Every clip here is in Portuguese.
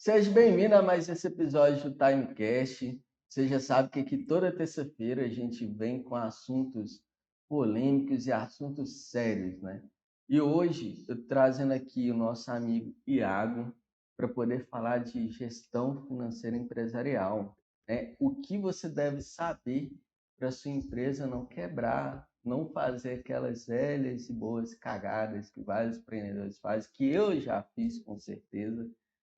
Seja bem-vindo a mais esse episódio do Timecast. Você já sabe que aqui toda terça-feira a gente vem com assuntos polêmicos e assuntos sérios, né? E hoje eu tô trazendo aqui o nosso amigo Iago para poder falar de gestão financeira empresarial, né? O que você deve saber para sua empresa não quebrar, não fazer aquelas velhas e boas cagadas que vários empreendedores fazem, que eu já fiz com certeza.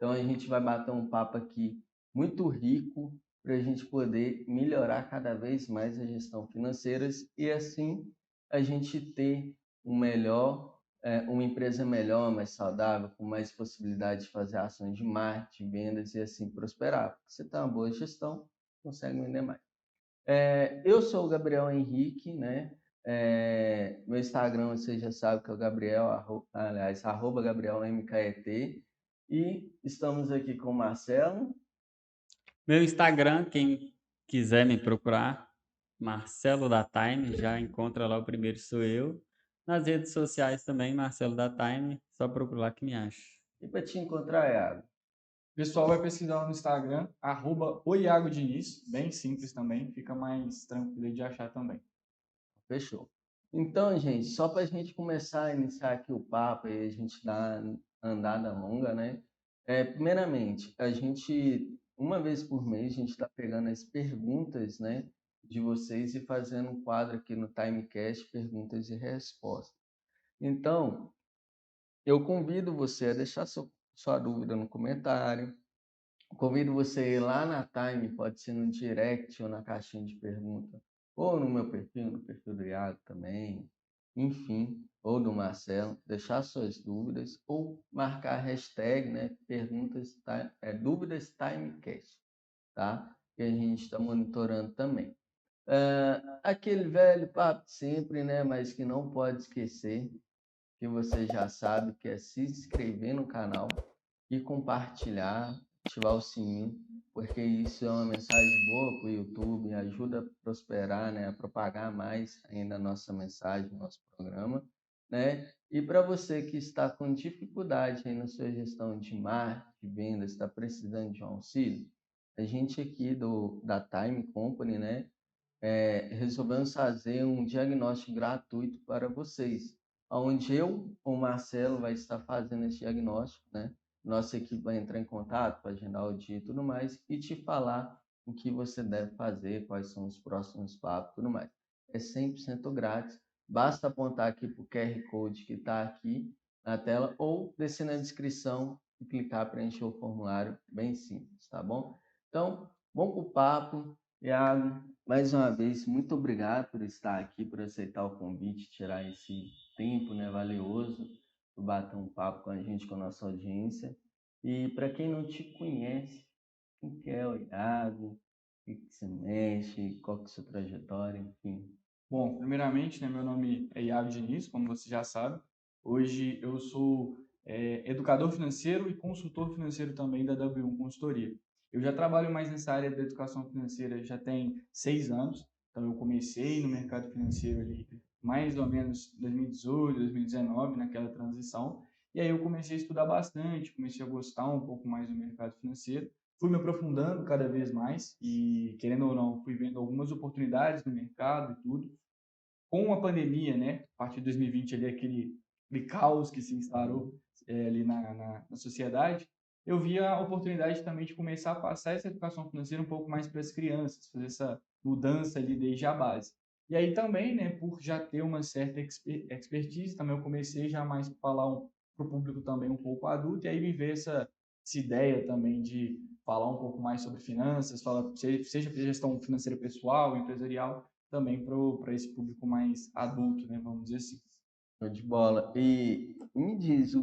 Então a gente vai bater um papo aqui muito rico para a gente poder melhorar cada vez mais a gestão financeira e assim a gente ter uma empresa melhor, mais saudável, com mais possibilidade de fazer ações de marketing, vendas e assim prosperar. Porque você tem uma boa gestão, consegue vender mais. Eu sou o Gabriel Henrique, né? Meu Instagram você já sabe que é o Gabriel, aliás, @ Gabriel MKET. E estamos aqui com o Marcelo. Meu Instagram, quem quiser me procurar, Marcelo da Time, já encontra lá, o primeiro sou eu. Nas redes sociais também, Marcelo da Time, só procurar lá que me acha. E para te encontrar, Iago? O pessoal vai pesquisar no Instagram, @oiagodiniz, bem simples também, fica mais tranquilo de achar também. Fechou. Então, gente, só para a gente começar a iniciar aqui o papo e a gente dar andada longa, né? Primeiramente, a gente, uma vez por mês, a gente está pegando as perguntas, né, de vocês e fazendo um quadro aqui no Timecast, perguntas e respostas. Então, eu convido você a deixar sua dúvida no comentário. Convido você a ir lá na Time, pode ser no direct ou na caixinha de pergunta, ou no meu perfil, no perfil do Iago também, enfim, ou do Marcelo, deixar suas dúvidas ou marcar a hashtag, né, dúvidas Timecast, tá? Que a gente está monitorando também. Aquele velho papo de sempre, né, mas que não pode esquecer, que você já sabe, que é se inscrever no canal e compartilhar, ativar o sininho, porque isso é uma mensagem boa para o YouTube, ajuda a prosperar, né, a propagar mais ainda a nossa mensagem, nosso programa, né? E para você que está com dificuldade aí na sua gestão de marketing, de vendas, está precisando de um auxílio, a gente aqui da Time Company, né, resolvemos fazer um diagnóstico gratuito para vocês, onde eu ou o Marcelo vai estar fazendo esse diagnóstico, né? Nossa equipe vai entrar em contato para agendar o dia e tudo mais e te falar o que você deve fazer, quais são os próximos passos e tudo mais. É 100% grátis, basta apontar aqui para o QR Code que está aqui na tela ou descer na descrição e clicar para encher o formulário, bem simples, tá bom? Então, vamos para o papo. Iago, mais uma vez, muito obrigado por estar aqui, por aceitar o convite, tirar esse tempo, né, valioso, para bater um papo com a gente, com a nossa audiência. E para quem não te conhece, quem que é o Iago, o que que você mexe, qual que é a sua trajetória, enfim. Bom, primeiramente, né, meu nome é Iago Diniz, como você já sabe. Hoje eu sou educador financeiro e consultor financeiro também da W1 Consultoria. Eu já trabalho mais nessa área da educação financeira já tem 6 anos, então eu comecei no mercado financeiro ali mais ou menos 2018, 2019, naquela transição, e aí eu comecei a estudar bastante, comecei a gostar um pouco mais do mercado financeiro, fui me aprofundando cada vez mais e, querendo ou não, fui vendo algumas oportunidades no mercado e tudo. Com a pandemia, né, a partir de 2020, ali, aquele caos que se instaurou ali na sociedade, eu vi a oportunidade também de começar a passar essa educação financeira um pouco mais para as crianças, fazer essa mudança ali desde a base. E aí também, né, por já ter uma certa expertise, também eu comecei já mais a falar para o público também um pouco adulto, e aí me veio essa ideia também de falar um pouco mais sobre finanças, falar, seja gestão financeira pessoal, empresarial, também para esse público mais adulto, né, vamos dizer assim. Show de bola. E me diz,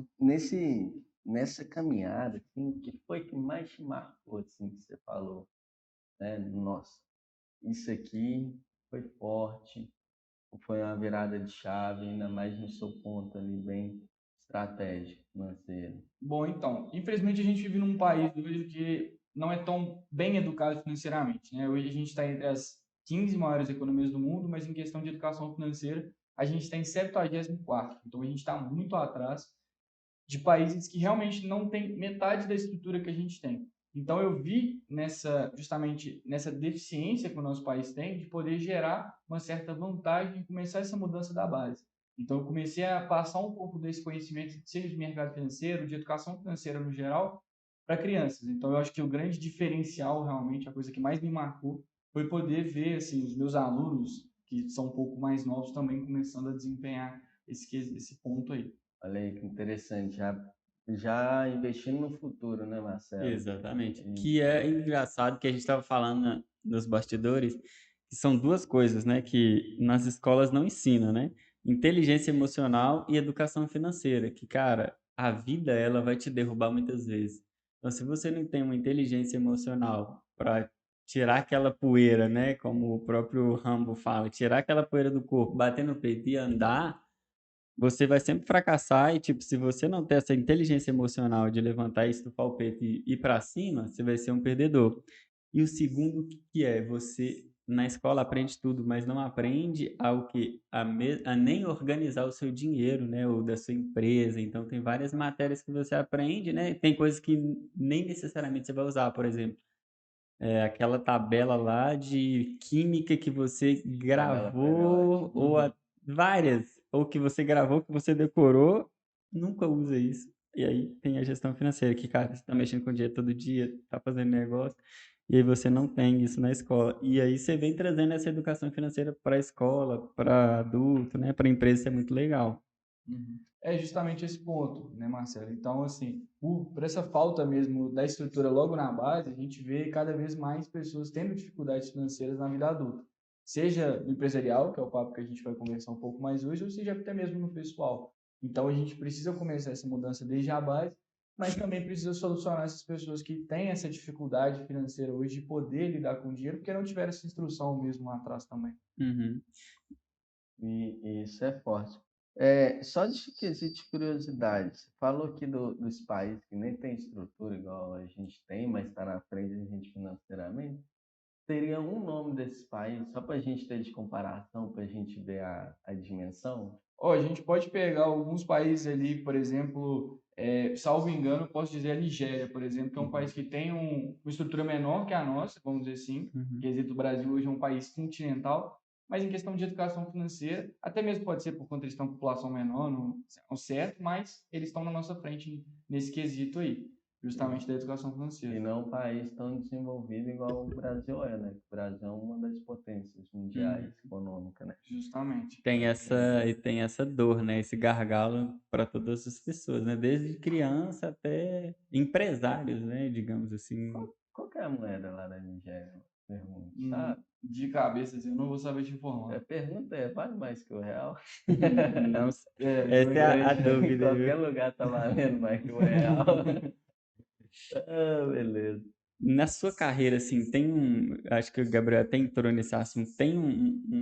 nessa caminhada, assim, o que foi que mais te marcou, assim, que você falou, né? Nossa, isso aqui foi forte, foi uma virada de chave, ainda mais no seu ponto ali bem estratégico, financeiro. Bom, então, infelizmente a gente vive num país hoje que não é tão bem educado financeiramente, né? Hoje a gente está entre as 15 maiores economias do mundo, mas em questão de educação financeira, a gente está em 74º. Então a gente está muito atrás. de países que realmente não têm metade da estrutura que a gente tem. Então, eu vi justamente nessa deficiência que o nosso país tem de poder gerar uma certa vantagem e começar essa mudança da base. Então, eu comecei a passar um pouco desse conhecimento, seja de mercado financeiro, de educação financeira no geral, para crianças. Então, eu acho que o grande diferencial, realmente, a coisa que mais me marcou, foi poder ver assim, os meus alunos, que são um pouco mais novos, também começando a desempenhar esse ponto aí. Olha aí que interessante, já investindo no futuro, né, Marcelo? Exatamente. Que é engraçado que a gente estava falando nos bastidores, que são duas coisas, né, que nas escolas não ensinam, né? Inteligência emocional e educação financeira, que, cara, a vida ela vai te derrubar muitas vezes. Então, se você não tem uma inteligência emocional para tirar aquela poeira, né, como o próprio Rambo fala, tirar aquela poeira do corpo, bater no peito e andar, você vai sempre fracassar e, tipo, se você não ter essa inteligência emocional de levantar e estufar o peito e ir para cima, você vai ser um perdedor. E o segundo que é, você na escola aprende tudo, mas não aprende ao que a nem organizar o seu dinheiro, né, ou da sua empresa. Então tem várias matérias que você aprende, né? Tem coisas que nem necessariamente você vai usar, por exemplo, aquela tabela lá de química que você Tabela gravou, periódica. ou várias, ou que você gravou, que você decorou, nunca usa isso. E aí tem a gestão financeira, que, cara, você tá mexendo com dinheiro todo dia, tá fazendo negócio, e aí você não tem isso na escola. E aí você vem trazendo essa educação financeira para a escola, para adulto, né, para empresa, isso é muito legal. Uhum. É justamente esse ponto, né, Marcelo? Então, assim, por essa falta mesmo da estrutura logo na base, a gente vê cada vez mais pessoas tendo dificuldades financeiras na vida adulta. Seja no empresarial, que é o papo que a gente vai conversar um pouco mais hoje, ou seja até mesmo no pessoal. Então, a gente precisa começar essa mudança desde a base, mas também precisa solucionar essas pessoas que têm essa dificuldade financeira hoje de poder lidar com o dinheiro, porque não tiveram essa instrução mesmo lá atrás também. Uhum. E isso é forte. Só de quesito de curiosidade, você falou aqui dos países que nem tem estrutura igual a gente tem, mas está na frente da gente financeiramente. Teria um nome desses países, só para a gente ter de comparação, para a gente ver a dimensão? Ó, a gente pode pegar alguns países ali, por exemplo, salvo engano, eu posso dizer a Nigéria, por exemplo, que é um país que tem uma estrutura menor que a nossa, vamos dizer assim. Uhum. Quesito, o Brasil hoje é um país continental, mas em questão de educação financeira, até mesmo pode ser por conta de ter uma população menor, não é certo, mas eles estão na nossa frente nesse quesito aí, justamente da educação E financeira. não um país tão desenvolvido igual o Brasil é, né? O Brasil é uma das potências mundiais econômicas, né? Justamente. Tem essa dor, né? Esse gargalo para todas as pessoas, né? Desde criança até empresários, né? Digamos assim. Qual que é a moeda lá da Nigéria? Pergunta, Hum, sabe? de cabeça, assim, eu não vou saber te informar. A pergunta vale mais que o real? Não, essa é a Em dúvida, qualquer viu? lugar tá valendo mais que o real. Ah, beleza. Na sua carreira, assim, acho que o Gabriel até entrou nesse assunto, tem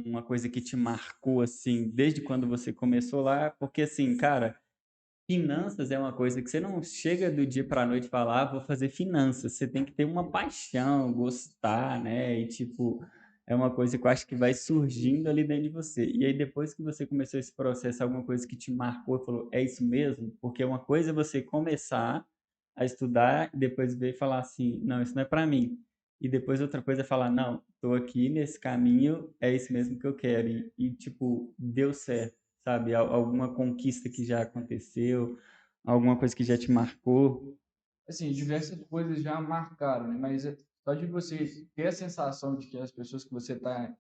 uma coisa que te marcou, assim, desde quando você começou lá? Porque, assim, cara, finanças é uma coisa que você não chega do dia para a noite e fala, vou fazer finanças. Você tem que ter uma paixão, gostar, né? E, tipo, é uma coisa que eu acho que vai surgindo ali dentro de você. E aí, depois que você começou esse processo, alguma coisa que te marcou e falou, é isso mesmo? Porque uma coisa é você começar a estudar e depois ver e falar assim, não, isso não é para mim. E depois outra coisa é falar, não, estou aqui nesse caminho, é isso mesmo que eu quero. Tipo, deu certo, sabe? Alguma conquista que já aconteceu, alguma coisa que já te marcou. Assim, diversas coisas já marcaram, né? Mas só de você ter a sensação de que as pessoas que você está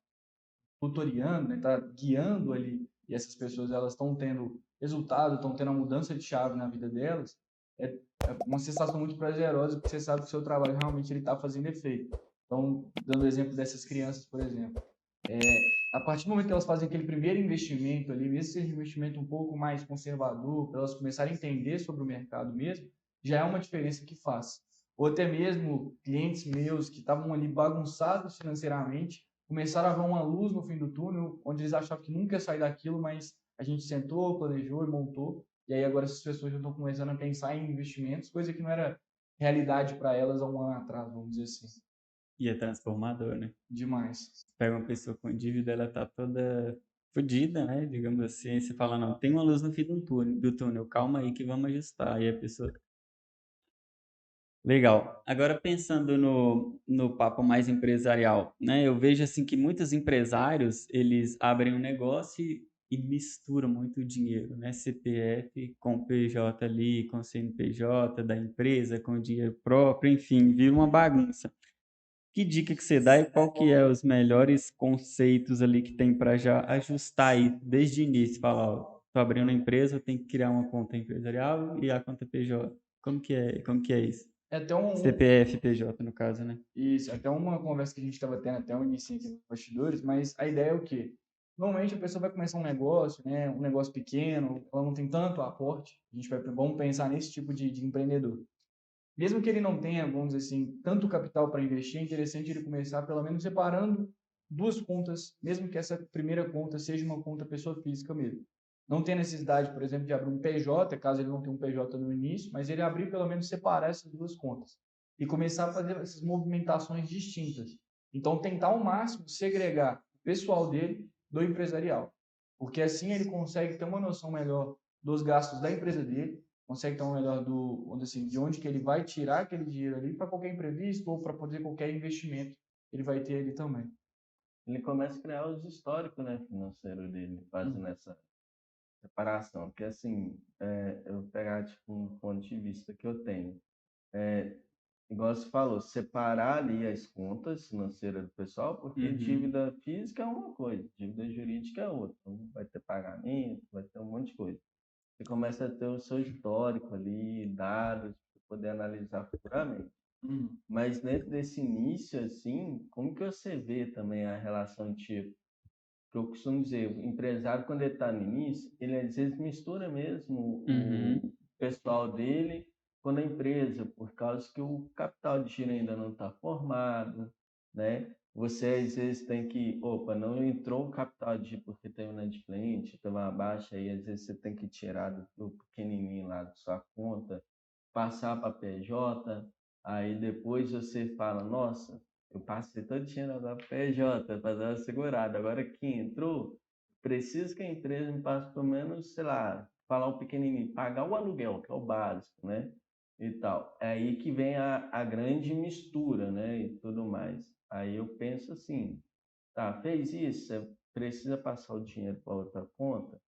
tutoriando, né, tá guiando ali, e essas pessoas elas estão tendo resultado, estão tendo uma mudança de chave na vida delas, é uma sensação muito prazerosa, porque você sabe que o seu trabalho realmente ele está fazendo efeito. Então, dando o exemplo dessas crianças, por exemplo, a partir do momento que elas fazem aquele primeiro investimento ali, mesmo seja um investimento um pouco mais conservador, para elas começarem a entender sobre o mercado mesmo, já é uma diferença que faz. Ou até mesmo clientes meus que estavam ali bagunçados financeiramente, começaram a ver uma luz no fim do túnel, onde eles achavam que nunca ia sair daquilo, mas a gente sentou, planejou e montou, e aí agora essas pessoas já estão começando a pensar em investimentos, coisa que não era realidade para elas há um ano atrás, vamos dizer assim. E é transformador, né? Demais. Pega uma pessoa com dívida, ela tá toda fodida, né? Digamos assim, aí você fala, não, tem uma luz no fim do túnel, calma aí que vamos ajustar. Aí a pessoa. Legal. Agora pensando no papo mais empresarial, né? Eu vejo assim que muitos empresários, eles abrem um negócio e misturam muito o dinheiro, né? CPF com PJ ali, com CNPJ da empresa, com dinheiro próprio, enfim, vira uma bagunça. Que dica que você dá e qual que é os melhores conceitos ali que tem para já ajustar aí desde o início? Falar, ó, tô abrindo uma empresa, eu tenho que criar uma conta empresarial e a conta PJ. Como que é isso? É até um, CPF, PJ no caso, né? Isso, até uma conversa que a gente estava tendo até o início aqui nos bastidores, mas a ideia é o quê? Normalmente a pessoa vai começar um negócio, né, um negócio pequeno, ela não tem tanto aporte, vamos pensar nesse tipo de empreendedor. Mesmo que ele não tenha, vamos dizer assim, tanto capital para investir, é interessante ele começar pelo menos separando duas contas, mesmo que essa primeira conta seja uma conta pessoa física mesmo. Não tem necessidade, por exemplo, de abrir um PJ, caso ele não tenha um PJ no início, mas ele abrir pelo menos separar essas duas contas e começar a fazer essas movimentações distintas. Então, tentar ao máximo segregar o pessoal dele do empresarial, porque assim ele consegue ter uma noção melhor dos gastos da empresa dele, consegue ter uma melhor assim, de onde que ele vai tirar aquele dinheiro ali para qualquer imprevisto ou para poder qualquer investimento que ele vai ter ali também. Ele começa a criar os históricos, né, financeiro dele, fazendo essa separação. Porque, assim, eu vou pegar, tipo, um ponto de vista que eu tenho. Igual você falou, separar ali as contas financeiras do pessoal, porque dívida física é uma coisa, dívida jurídica é outra. Então, vai ter pagamento, vai ter um monte de coisa. Você começa a ter o seu histórico ali, dados, para poder analisar futuramente. Mas dentro desse início, assim, como que você vê também a relação, tipo, que eu costumo dizer, o empresário, quando ele está no início, ele às vezes mistura mesmo Uhum. o pessoal dele com a empresa, por causa que o capital de giro ainda não está formado, né? Você às vezes tem que, opa, não entrou o capital de giro porque teve inadimplente, teve uma baixa, aí às vezes você tem que tirar do pequenininho lá da sua conta, passar para PJ, aí depois você fala, nossa, eu passei todo o dinheiro da PJ para dar uma segurada. Agora que entrou, preciso que a empresa me passe pelo menos, sei lá, falar o pequenininho, pagar o aluguel, que é o básico, né? E tal. É aí que vem a grande mistura, né? E tudo mais. Aí eu penso assim, tá, fez isso, você precisa passar o dinheiro para outra conta,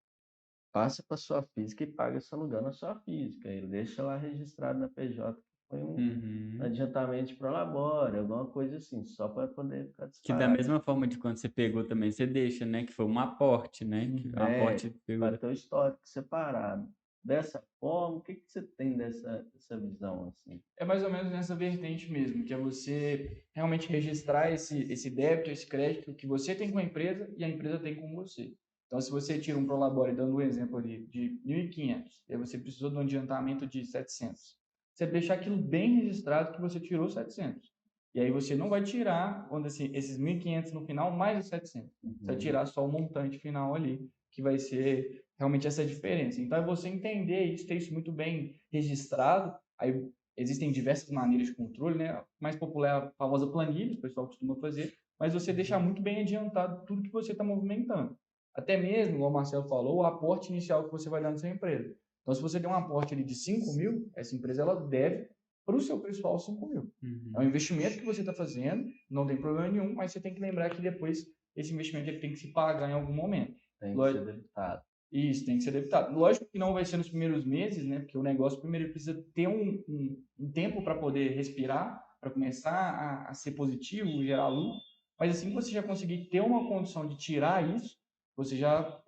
passa para sua física e paga esse aluguel na sua física. Ele deixa lá registrado na PJ que foi um Uhum. adiantamento de prolabore, alguma coisa assim, só para poder ficar Que da disparado. mesma forma de quando você pegou também, você deixa, né? Que foi um aporte, né? Que o aporte pegou. Para ter o histórico separado. Dessa forma, o que você tem dessa visão assim? É mais ou menos nessa vertente mesmo, que é você realmente registrar esse débito, esse crédito que você tem com a empresa e a empresa tem com você. Então, se você tira um prolabore, dando um exemplo ali, de 1.500, e aí você precisou de um adiantamento de 700, você deixa aquilo bem registrado que você tirou 700. E aí você não vai tirar, quando esses 1.500 no final, mais os 700. Você vai tirar só o montante final ali, que vai ser realmente essa diferença. Então, é você entender isso, ter isso muito bem registrado, aí existem diversas maneiras de controle, né? A mais popular é a famosa planilha, o pessoal costuma fazer, mas você deixar muito bem adiantado tudo que você está movimentando. Até mesmo, como o Marcelo falou, o aporte inicial que você vai dar na sua empresa. Então, se você tem um aporte ali de 5 mil, essa empresa ela deve para o seu pessoal 5 mil. É um investimento que você está fazendo, não tem problema nenhum, mas você tem que lembrar que depois esse investimento ele tem que se pagar em algum momento. Tem que ser debitado. Isso, tem que ser debitado. Lógico que não vai ser nos primeiros meses, né? Porque o negócio primeiro ele precisa ter um tempo para poder respirar, para começar a ser positivo, gerar lucro. Mas assim que você já conseguir ter uma condição de tirar isso, você já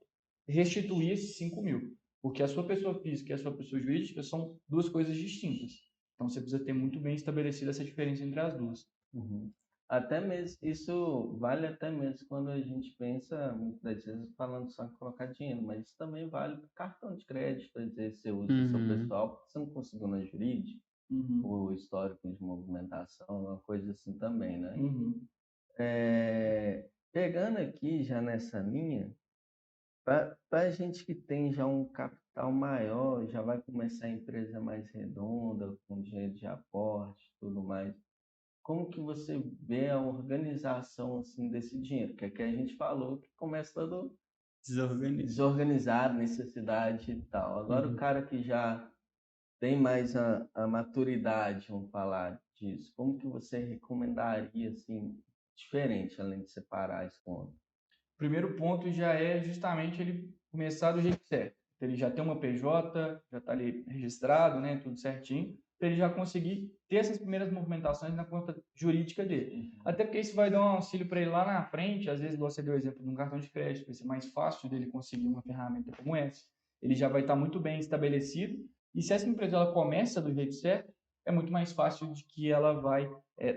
restituir esses 5 mil. Porque a sua pessoa física e a sua pessoa jurídica são duas coisas distintas. Então você precisa ter muito bem estabelecida essa diferença entre as duas. Uhum. Até mesmo, isso vale até mesmo quando a gente pensa, muitas vezes, falando só em colocar dinheiro, mas isso também vale para cartão de crédito, às vezes você usa o seu pessoal, porque você não conseguiu na jurídica, o histórico de movimentação, uma coisa assim também, né? Pegando aqui já nessa linha, para a gente que tem já um capital maior, já vai começar a empresa mais redonda, com dinheiro de aporte e tudo mais. Como que você vê a organização assim desse dinheiro? Que aqui a gente falou que começa todo desorganizado, necessidade e tal. Agora o Uhum. cara que já tem mais a maturidade, vamos falar disso, como que você recomendaria, assim, diferente, além de separar as contas? O primeiro ponto já é justamente ele começar do jeito certo. Ele já tem uma PJ, já está ali registrado, né, tudo certinho, para ele já conseguir ter essas primeiras movimentações na conta jurídica dele. Até porque isso vai dar um auxílio para ele lá na frente. Às vezes você deu o exemplo de um cartão de crédito, vai ser mais fácil dele conseguir uma ferramenta como essa. Ele já vai estar muito bem estabelecido. E se essa empresa ela começa do jeito certo, é muito mais fácil de que ela vai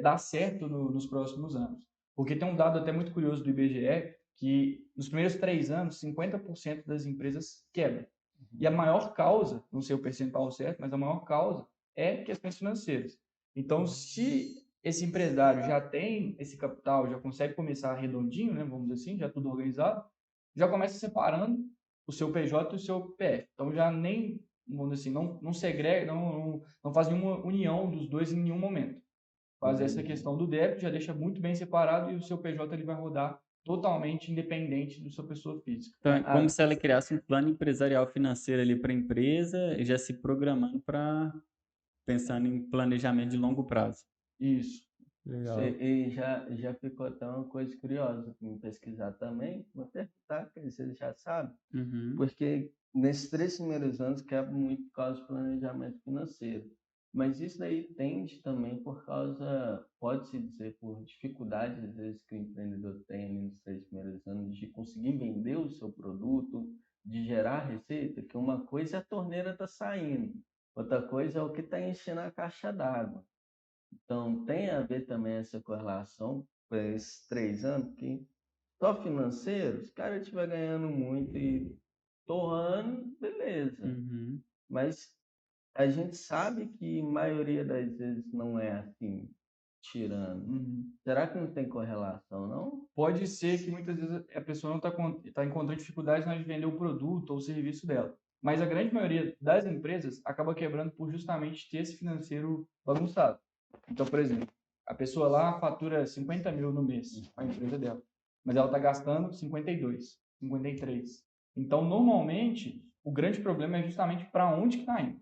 dar certo nos próximos anos. Porque tem um dado até muito curioso do IBGE, que nos primeiros 3 anos, 50% das empresas quebram. E a maior causa, não sei o percentual certo, mas a maior causa é questões financeiras. Então, se esse empresário já tem esse capital, já consegue começar redondinho, né, vamos dizer assim, já tudo organizado, já começa separando o seu PJ e o seu PF. Então, já nem, vamos dizer assim, não segrega, não faz nenhuma união dos dois em nenhum momento. Faz essa questão do débito, já deixa muito bem separado e o seu PJ ele vai rodar totalmente independente da sua pessoa física. Então, é como se ela criasse um plano empresarial financeiro ali para a empresa, e já se programando para pensando em planejamento de longo prazo. Isso. Legal. E já ficou até uma coisa curiosa para me pesquisar também, vou perguntar, que você já sabe, Uhum. porque nesses 3 primeiros anos quebra muito por causa do planejamento financeiro. Mas isso daí tende também por causa, pode-se dizer, por dificuldade, às vezes, que o empreendedor tem ali nos 3 primeiros anos de conseguir vender o seu produto, de gerar receita, que uma coisa é a torneira está saindo, outra coisa é o que está enchendo a caixa d'água. Então, tem a ver também essa correlação para esses 3 anos, que só financeiro, se o cara estiver ganhando muito e torrando, beleza. Uhum. Mas a gente sabe que a maioria das vezes não é assim, tirando. Uhum. Será que não tem correlação, não? Pode ser que muitas vezes a pessoa não está encontrando dificuldades na hora de vender o produto ou o serviço dela. Mas a grande maioria das empresas acaba quebrando por justamente ter esse financeiro bagunçado. Então, por exemplo, a pessoa lá fatura 50 mil no mês, a empresa dela, mas ela está gastando 52, 53. Então, normalmente, o grande problema é justamente para onde que está indo.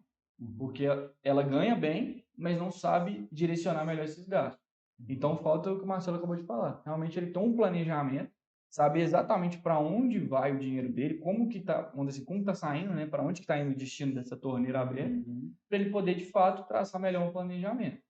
Porque ela ganha bem, mas não sabe direcionar melhor esses gastos. Então, falta o que o Marcelo acabou de falar. Realmente, ele tem um planejamento, sabe exatamente para onde vai o dinheiro dele, como que está, assim, como está saindo, né, para onde que está indo o destino dessa torneira aberta, para ele poder, de fato, traçar melhor um planejamento.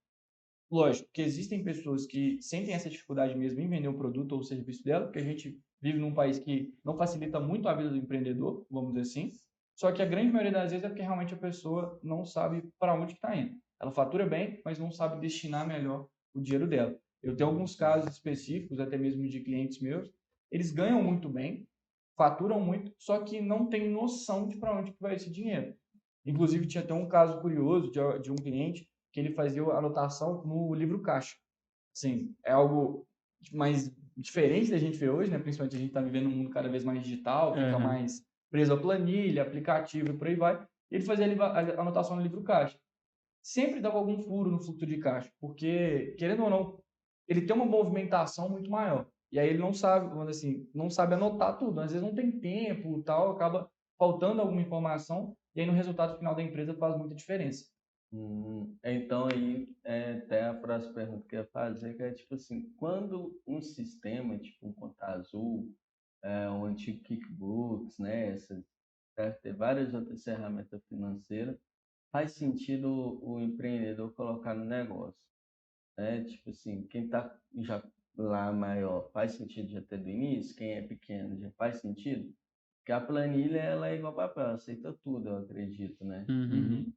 Lógico que existem pessoas que sentem essa dificuldade mesmo em vender o produto ou o serviço dela, porque a gente vive num país que não facilita muito a vida do empreendedor, vamos dizer assim. Só que a grande maioria das vezes é porque realmente a pessoa não sabe para onde está indo. Ela fatura bem, mas não sabe destinar melhor o dinheiro dela. Eu tenho alguns casos específicos, até mesmo de clientes meus, eles ganham muito bem, faturam muito, só que não têm noção de para onde que vai esse dinheiro. Inclusive, tinha até um caso curioso de um cliente que ele fazia a anotação no livro caixa. Assim, é algo mais diferente da gente ver hoje, né? Principalmente a gente está vivendo um mundo cada vez mais digital, fica Uhum. mais preso a planilha, aplicativo e por aí vai. Ele fazia a anotação no livro caixa. Sempre dava algum furo no fluxo de caixa, porque, querendo ou não, ele tem uma movimentação muito maior. E aí ele não sabe, vamos dizer assim, não sabe anotar tudo. Às vezes não tem tempo, tal, acaba faltando alguma informação, e aí no resultado final da empresa faz muita diferença. Então aí até a próxima pergunta que eu ia fazer, que é tipo assim, quando um sistema, tipo um Conta Azul, o antigo QuickBooks, né, deve ter várias outras ferramentas financeiras, faz sentido o empreendedor colocar no negócio, né? Tipo assim, quem está já lá maior, faz sentido já ter do início, quem é pequeno já faz sentido? Porque a planilha ela é igual papel, aceita tudo, eu acredito, né? Uhum.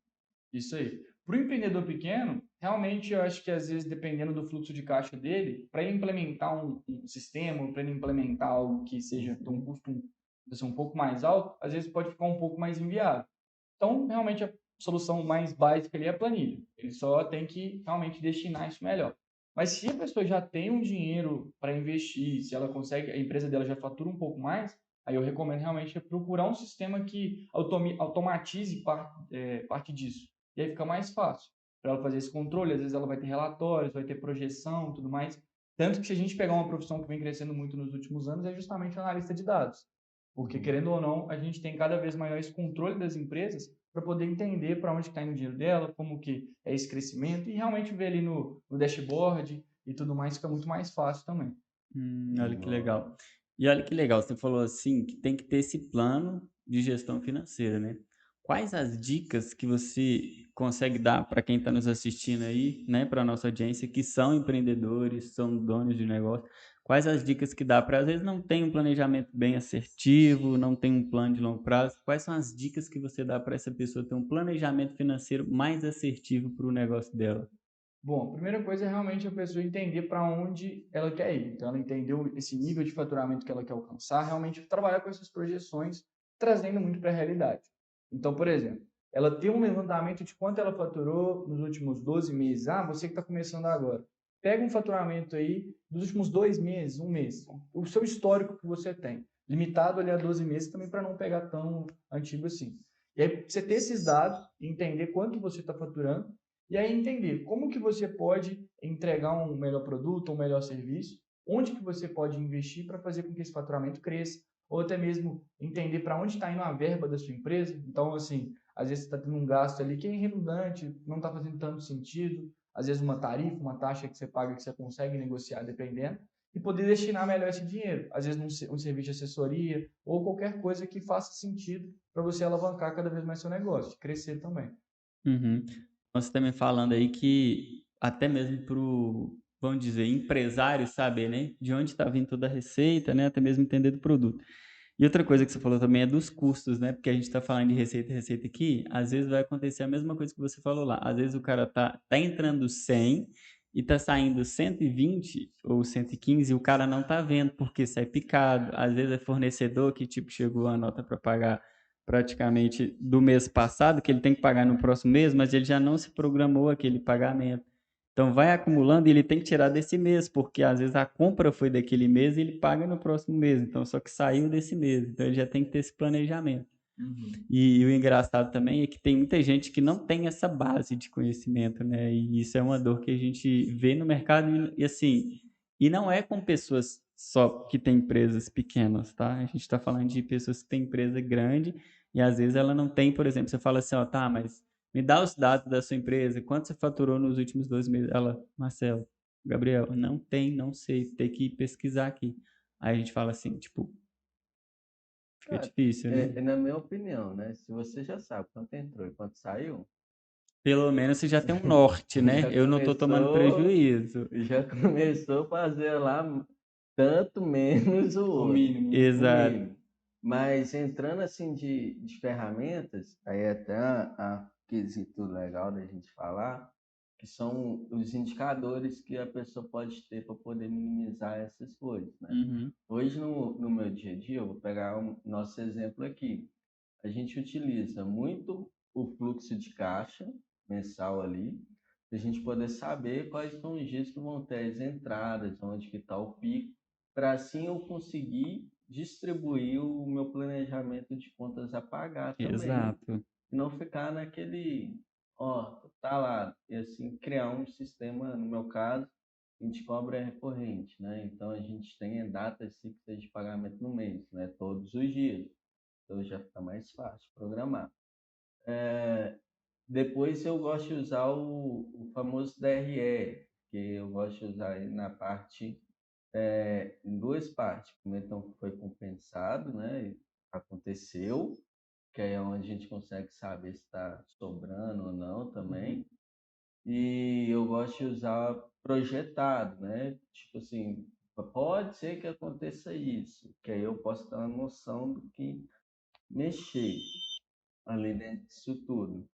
Isso aí. Para o empreendedor pequeno, realmente eu acho que às vezes, dependendo do fluxo de caixa dele, para ele implementar um sistema, para ele implementar algo que seja um custo assim, um pouco mais alto, às vezes pode ficar um pouco mais inviável. Então, realmente, a solução mais básica ali é a planilha. Ele só tem que realmente destinar isso melhor. Mas se a pessoa já tem um dinheiro para investir, se ela consegue, a empresa dela já fatura um pouco mais, aí eu recomendo realmente procurar um sistema que automatize parte disso. E aí fica mais fácil para ela fazer esse controle. Às vezes ela vai ter relatórios, vai ter projeção e tudo mais. Tanto que se a gente pegar uma profissão que vem crescendo muito nos últimos anos, é justamente analista de dados. Porque, querendo ou não, a gente tem cada vez maior esse controle das empresas para poder entender para onde está indo o dinheiro dela, como que é esse crescimento, e realmente ver ali no dashboard e tudo mais, fica muito mais fácil também. Olha que legal. Nossa. E olha que legal, você falou assim que tem que ter esse plano de gestão financeira, né? Quais as dicas que você consegue dar para quem está nos assistindo aí, né, para nossa audiência, que são empreendedores, são donos de negócio? Quais as dicas que dá para, às vezes, não tem um planejamento bem assertivo, não tem um plano de longo prazo? Quais são as dicas que você dá para essa pessoa ter um planejamento financeiro mais assertivo para o negócio dela? Bom, a primeira coisa é realmente a pessoa entender para onde ela quer ir. Então, ela entendeu esse nível de faturamento que ela quer alcançar, realmente trabalhar com essas projeções, trazendo muito para a realidade. Então, por exemplo, ela tem um levantamento de quanto ela faturou nos últimos 12 meses. Ah, você que está começando agora. Pega um faturamento aí dos últimos 2 meses, um mês. O seu histórico que você tem. Limitado ali a 12 meses também para não pegar tão antigo assim. E aí, você ter esses dados, entender quanto você está faturando, e aí entender como que você pode entregar um melhor produto, um melhor serviço, onde que você pode investir para fazer com que esse faturamento cresça, ou até mesmo entender para onde está indo a verba da sua empresa. Então, assim, às vezes você está tendo um gasto ali que é redundante, não está fazendo tanto sentido, às vezes uma tarifa, uma taxa que você paga que você consegue negociar dependendo, e poder destinar melhor esse dinheiro, às vezes um serviço de assessoria ou qualquer coisa que faça sentido para você alavancar cada vez mais seu negócio, crescer também. Uhum. Você está me falando aí que até mesmo para o, vamos dizer, empresário saber, né, de onde está vindo toda a receita, né, até mesmo entender do produto. E outra coisa que você falou também é dos custos, né, porque a gente está falando de receita aqui, às vezes vai acontecer a mesma coisa que você falou lá. Às vezes o cara tá entrando 100 e tá saindo 120 ou 115 e o cara não tá vendo porque sai picado. Às vezes é fornecedor que tipo chegou a nota para pagar praticamente do mês passado, que ele tem que pagar no próximo mês, mas ele já não se programou aquele pagamento. Então vai acumulando e ele tem que tirar desse mês, porque às vezes a compra foi daquele mês e ele paga no próximo mês, então só que saiu desse mês, então ele já tem que ter esse planejamento. Uhum. E o engraçado também é que tem muita gente que não tem essa base de conhecimento, né? E isso é uma dor que a gente vê no mercado e assim, e não é com pessoas só que têm empresas pequenas, tá? A gente está falando de pessoas que têm empresa grande e às vezes ela não tem, por exemplo, você fala assim, ó, tá, mas me dá os dados da sua empresa, quanto você faturou nos últimos 2 meses? Ela, Marcelo, Gabriel, não tem, não sei, tem que pesquisar aqui. Aí a gente fala assim, tipo, fica Cara, difícil, né? na minha opinião, né? Se você já sabe quanto entrou e quanto saiu, Pelo menos você já tem um norte, né? já Eu não tô tomando começou, prejuízo. já começou a fazer lá tanto menos o O outro, mínimo, né? o Exato. mínimo. Mas entrando assim de ferramentas, aí é até a quesito legal da gente falar, que são os indicadores que a pessoa pode ter para poder minimizar essas coisas, né? Uhum. Hoje no meu dia a dia, eu vou pegar o nosso exemplo aqui. A gente utiliza muito o fluxo de caixa mensal ali, para a gente poder saber quais são os dias que vão ter as entradas, onde que está o pico, para assim eu conseguir distribuir o meu planejamento de contas a pagar também, Exato. e não ficar naquele, ó, tá lá, e assim criar um sistema, no meu caso, a gente cobra recorrente, né? Então a gente tem datas fixas de pagamento no mês, né? Todos os dias. Então já fica mais fácil programar. Depois eu gosto de usar o famoso DRE, que eu gosto de usar ele na parte, em duas partes. Primeiro, então, foi compensado, né? Aconteceu, que aí é onde a gente consegue saber se está sobrando ou não também. E eu gosto de usar projetado, né? Tipo assim, pode ser que aconteça isso, que aí eu posso ter uma noção do que mexer ali dentro disso tudo.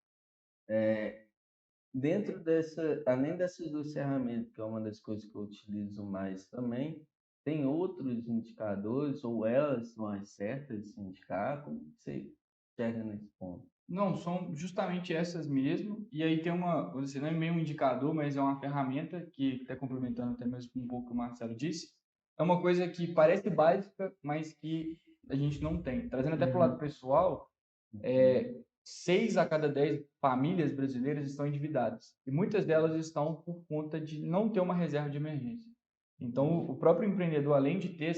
Dentro dessa, além dessas duas ferramentas, que é uma das coisas que eu utilizo mais também, tem outros indicadores, ou elas são as certas de se indicar? Como você chega nesse ponto? Não, são justamente essas mesmo. E aí tem uma, você não é meio um indicador, mas é uma ferramenta que está complementando até mesmo com um pouco o que o Marcelo disse. É uma coisa que parece básica, mas que a gente não tem. Trazendo até para o lado Uhum. pessoal, Uhum. 6 a cada 10 famílias brasileiras estão endividadas. E muitas delas estão por conta de não ter uma reserva de emergência. Então, o próprio empreendedor, além de ter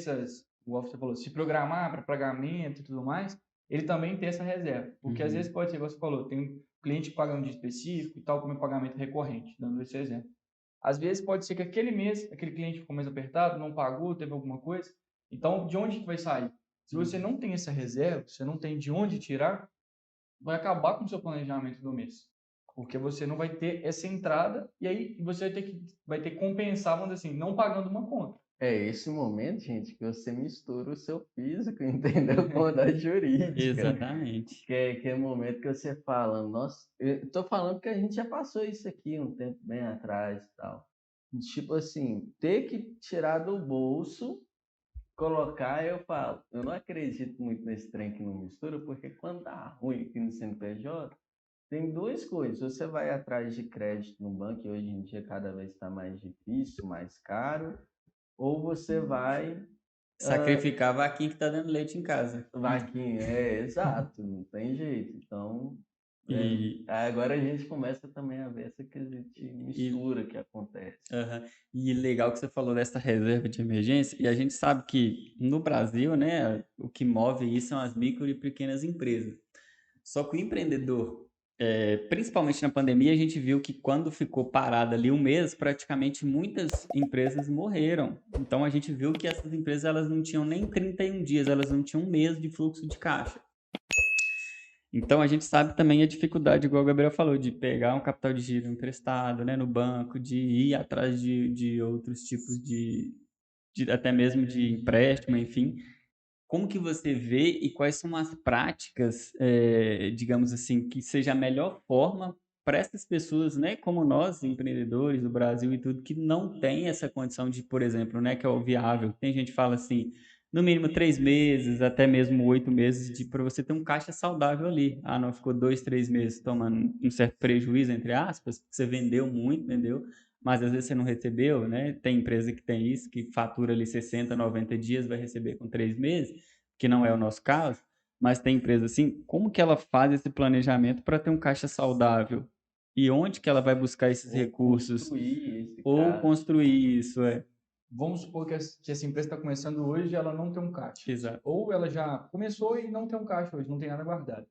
igual você falou, se programar para pagamento e tudo mais, ele também tem essa reserva. Porque às vezes pode ser, igual você falou, tem um cliente que paga um dia específico e tal, como é pagamento recorrente, dando esse exemplo. Às vezes pode ser que aquele mês, aquele cliente ficou mais apertado, não pagou, teve alguma coisa. Então, de onde que vai sair? Se você não tem essa reserva, você não tem de onde tirar, vai acabar com o seu planejamento do mês. Porque você não vai ter essa entrada e aí você vai ter que compensar, vamos dizer assim, não pagando uma conta. É esse momento, gente, que você mistura o seu físico, entendeu? Com a jurídica. Exatamente. Que é o momento que você fala, nossa, eu tô falando que a gente já passou isso aqui um tempo bem atrás e tal. Tipo assim, ter que tirar do bolso, colocar, eu falo, eu não acredito muito nesse trem que não mistura, porque quando dá ruim aqui no CNPJ, tem duas coisas. Você vai atrás de crédito no banco, e hoje em dia cada vez está mais difícil, mais caro, ou você vai Sacrificar a vaquinha que tá dando leite em casa. vaquinha, exato, não tem jeito. Então, E, agora a gente começa também a ver essa que a gente e, mistura que acontece. aham. E legal que você falou dessa reserva de emergência, e a gente sabe que no Brasil, né, o que move isso são as micro e pequenas empresas. Só que o empreendedor, principalmente na pandemia, a gente viu que quando ficou parado ali um mês, praticamente muitas empresas morreram. Então a gente viu que essas empresas elas não tinham nem 31 dias, elas não tinham um mês de fluxo de caixa. Então a gente sabe também a dificuldade, igual o Gabriel falou, de pegar um capital de giro emprestado, né, no banco, de ir atrás de outros tipos até mesmo de empréstimo, enfim. Como que você vê e quais são as práticas, digamos assim, que seja a melhor forma para essas pessoas, né, como nós, empreendedores do Brasil e tudo, que não tem essa condição de, por exemplo, né, que é o viável. Tem gente que fala assim, no mínimo 3 meses, até mesmo 8 meses, para você ter um caixa saudável ali. Ah, não, ficou 2, 3 meses tomando um certo prejuízo, entre aspas, porque você vendeu muito, vendeu, mas às vezes você não recebeu, né? Tem empresa que tem isso, que fatura ali 60, 90 dias, vai receber com 3 meses, que não é o nosso caso, mas tem empresa assim, como que ela faz esse planejamento para ter um caixa saudável? E onde que ela vai buscar esses Ou recursos? construir esse Ou caso. construir isso, Vamos supor que essa empresa está começando hoje e ela não tem um caixa. Exato. Ou ela já começou e não tem um caixa hoje, não tem nada guardado.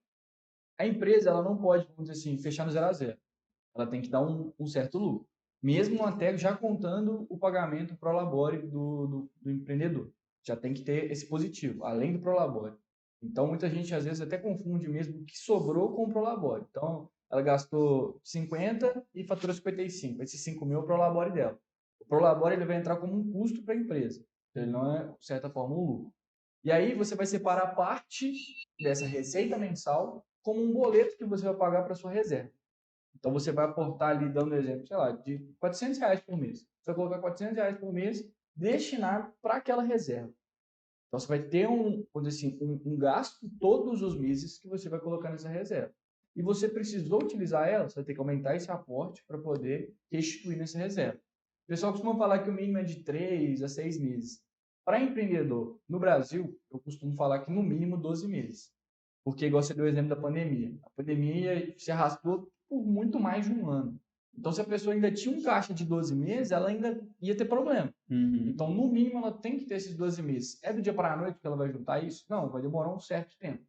A empresa ela não pode, vamos dizer assim, fechar no 0 a 0. Ela tem que dar um certo lucro. Mesmo até já contando o pagamento prolabore do empreendedor. Já tem que ter esse positivo, além do prolabore. Então, muita gente às vezes até confunde mesmo o que sobrou com o prolabore. Então, ela gastou 50 e faturou 55. Esse 5 mil é o prolabore dela. O prolabore ele vai entrar como um custo para a empresa. Ele não é, de certa forma, um lucro. E aí você vai separar parte dessa receita mensal como um boleto que você vai pagar para sua reserva. Então você vai aportar ali, dando exemplo, sei lá, de R$ 400 por mês. Você vai colocar R$ 400 por mês destinado para aquela reserva. Então você vai ter vamos dizer assim, um gasto todos os meses que você vai colocar nessa reserva. E você precisou utilizar ela, você vai ter que aumentar esse aporte para poder restituir nessa reserva. O pessoal costuma falar que o mínimo é de 3 a 6 meses. Para empreendedor, no Brasil, eu costumo falar que no mínimo 12 meses. Porque, igual você deu o exemplo da pandemia. A pandemia se arrastou por muito mais de um ano. Então, se a pessoa ainda tinha um caixa de 12 meses, ela ainda ia ter problema. Então, no mínimo, ela tem que ter esses 12 meses. É do dia para a noite que ela vai juntar isso? Não, vai demorar um certo tempo.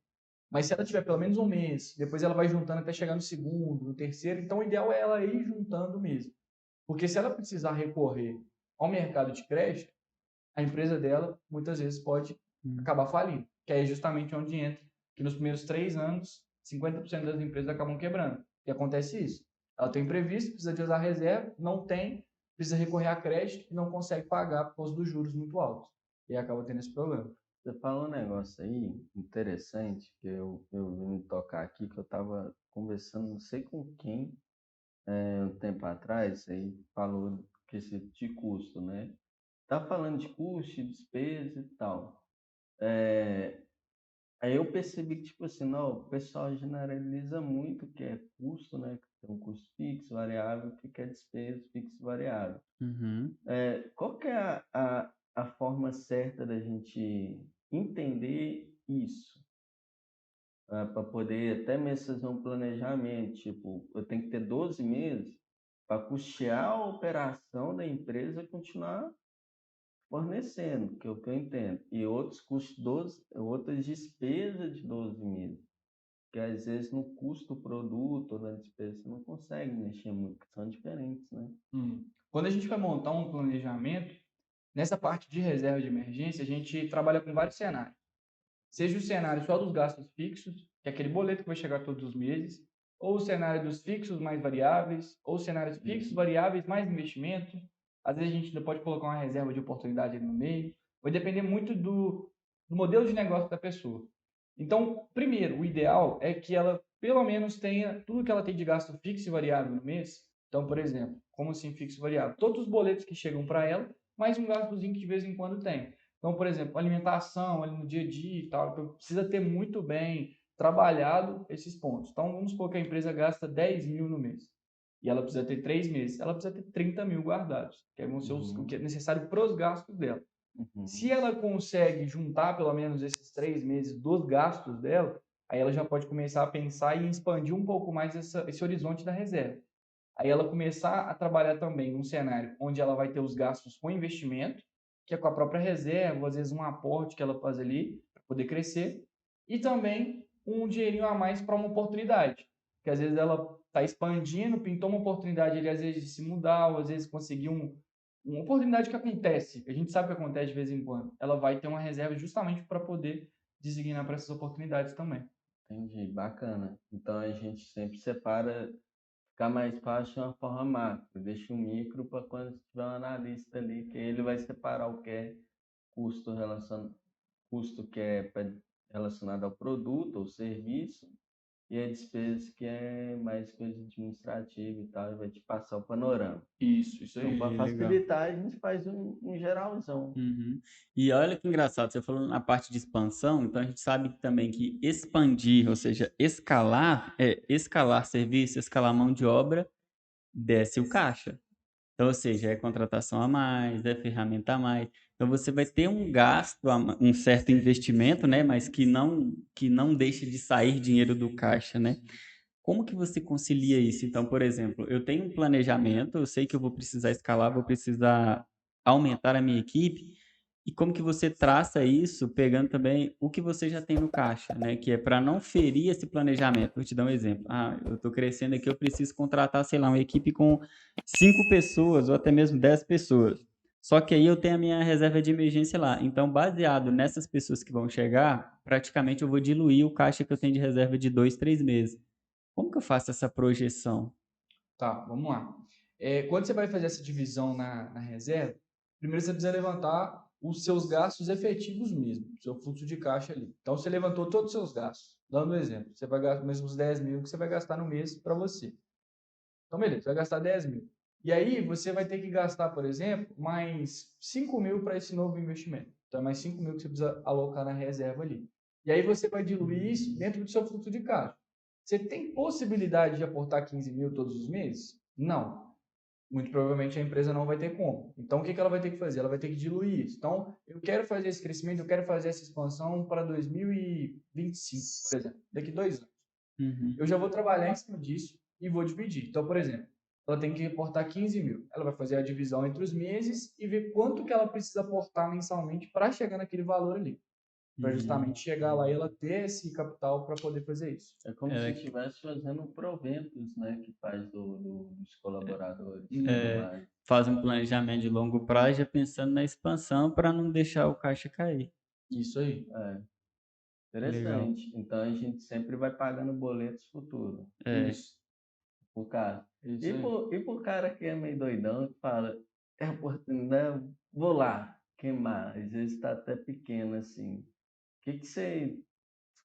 Mas se ela tiver pelo menos um mês, depois ela vai juntando até chegar no segundo, no terceiro, então o ideal é ela ir juntando mesmo. Porque se ela precisar recorrer ao mercado de crédito, a empresa dela muitas vezes pode acabar falindo. Que é justamente onde entra que nos primeiros 3 anos, 50% das empresas acabam quebrando. E acontece isso. Ela tem previsto, precisa de usar reserva, não tem, precisa recorrer a crédito e não consegue pagar por causa dos juros muito altos. E acaba tendo esse problema. Você falou um negócio aí interessante que eu vim me tocar aqui, que eu estava conversando, não sei com quem, um tempo atrás, aí falou que esse de custo, né? Tá falando de custo, de despesa e tal. Aí eu percebi que, tipo assim, não, o pessoal generaliza muito o que é custo, né? Que tem um custo fixo, variável, o que é despesa, fixo e variável. Qual que é a forma certa da gente entender isso? Para poder até mesmo fazer um planejamento, tipo, eu tenho que ter 12 meses para custear a operação da empresa continuar fornecendo, que é o que eu entendo. E outros custos, outras despesas de 12 meses. Que às vezes no custo do produto ou na despesa você não consegue mexer muito, que são diferentes, né? Quando a gente vai montar um planejamento, nessa parte de reserva de emergência, a gente trabalha com vários cenários. Seja o cenário só dos gastos fixos, que é aquele boleto que vai chegar todos os meses, ou o cenário dos fixos mais variáveis, ou cenários fixos, variáveis mais investimento. Às vezes a gente ainda pode colocar uma reserva de oportunidade ali no meio. Vai depender muito do modelo de negócio da pessoa. Então, primeiro, o ideal é que ela pelo menos tenha tudo que ela tem de gasto fixo e variável no mês. Então, por exemplo, como assim fixo e variável? Todos os boletos que chegam para ela, mais um gastozinho que de vez em quando tem. Então, por exemplo, alimentação ali no dia a dia e tal, então precisa ter muito bem trabalhado esses pontos. Então, vamos supor que a empresa gasta 10 mil no mês e ela precisa ter 3 meses, ela precisa ter 30 mil guardados, que vão ser o que é necessário para os gastos dela. Se ela consegue juntar pelo menos esses 3 meses dos gastos dela, aí ela já pode começar a pensar em expandir um pouco mais esse horizonte da reserva. Aí ela começar a trabalhar também num cenário onde ela vai ter os gastos com investimento, que é com a própria reserva, às vezes um aporte que ela faz ali para poder crescer, e também um dinheirinho a mais para uma oportunidade, que às vezes ela está expandindo, pintou uma oportunidade ali, às vezes de se mudar, ou às vezes conseguir uma oportunidade que acontece, a gente sabe que acontece de vez em quando, ela vai ter uma reserva justamente para poder designar para essas oportunidades também. Entendi, bacana. Então a gente sempre separa, ficar mais fácil de uma forma macro, deixa o micro para quando tiver um analista ali, que ele vai separar o que é custo custo que é relacionado ao produto ou serviço, e a despesa que é mais coisa administrativa e tal, e vai te passar o panorama. Isso Então, aí. para Legal. facilitar, a gente faz um geralzão. Uhum. E olha que engraçado, você falou na parte de expansão, então a gente sabe também que expandir, ou seja, escalar, é escalar serviço, escalar mão de obra, desce o caixa. Então, ou seja, é contratação a mais, é ferramenta a mais. Então, você vai ter um gasto, um certo investimento, né? Mas que não deixa de sair dinheiro do caixa, né? Como que você concilia isso? Então, por exemplo, eu tenho um planejamento, eu sei que eu vou precisar escalar, vou precisar aumentar a minha equipe, e como que você traça isso, pegando também o que você já tem no caixa, né? Que é para não ferir esse planejamento. Vou te dar um exemplo. Ah, eu estou crescendo aqui, eu preciso contratar, sei lá, uma equipe com 5 pessoas ou até mesmo 10 pessoas. Só que aí eu tenho a minha reserva de emergência lá. Então, baseado nessas pessoas que vão chegar, praticamente eu vou diluir o caixa que eu tenho de reserva de 2, 3 meses. Como que eu faço essa projeção? Tá, vamos lá. Quando você vai fazer essa divisão na reserva, primeiro você precisa levantar os seus gastos efetivos mesmo, o seu fluxo de caixa ali. Então, você levantou todos os seus gastos. Dando um exemplo, você vai gastar mesmo os 10 mil que você vai gastar no mês para você. Então, beleza, você vai gastar 10 mil. E aí, você vai ter que gastar, por exemplo, mais 5 mil para esse novo investimento. Então, é mais 5 mil que você precisa alocar na reserva ali. E aí, você vai diluir isso dentro do seu fluxo de caixa. Você tem possibilidade de aportar 15 mil todos os meses? Não. Muito provavelmente a empresa não vai ter como. Então, o que ela vai ter que fazer? Ela vai ter que diluir isso. Então, eu quero fazer esse crescimento, eu quero fazer essa expansão para 2025, por exemplo, daqui 2 anos. Uhum. Eu já vou trabalhar em cima disso e vou dividir. Então, por exemplo, ela tem que reportar 15 mil. Ela vai fazer a divisão entre os meses e ver quanto que ela precisa aportar mensalmente para chegar naquele valor ali. Para justamente chegar lá e ela ter esse capital para poder fazer isso. É como se estivesse fazendo proventos, né? Que faz dos colaboradores e tudo mais. Faz um planejamento de longo prazo, já pensando na expansão para não deixar o caixa cair. Isso aí. Legal. Interessante. Então a gente sempre vai pagando boletos futuros. Isso. Pro cara. Isso E aí. pro cara que é meio doidão, que fala, é oportunidade, vou lá queimar. Às vezes está até pequeno assim. O que você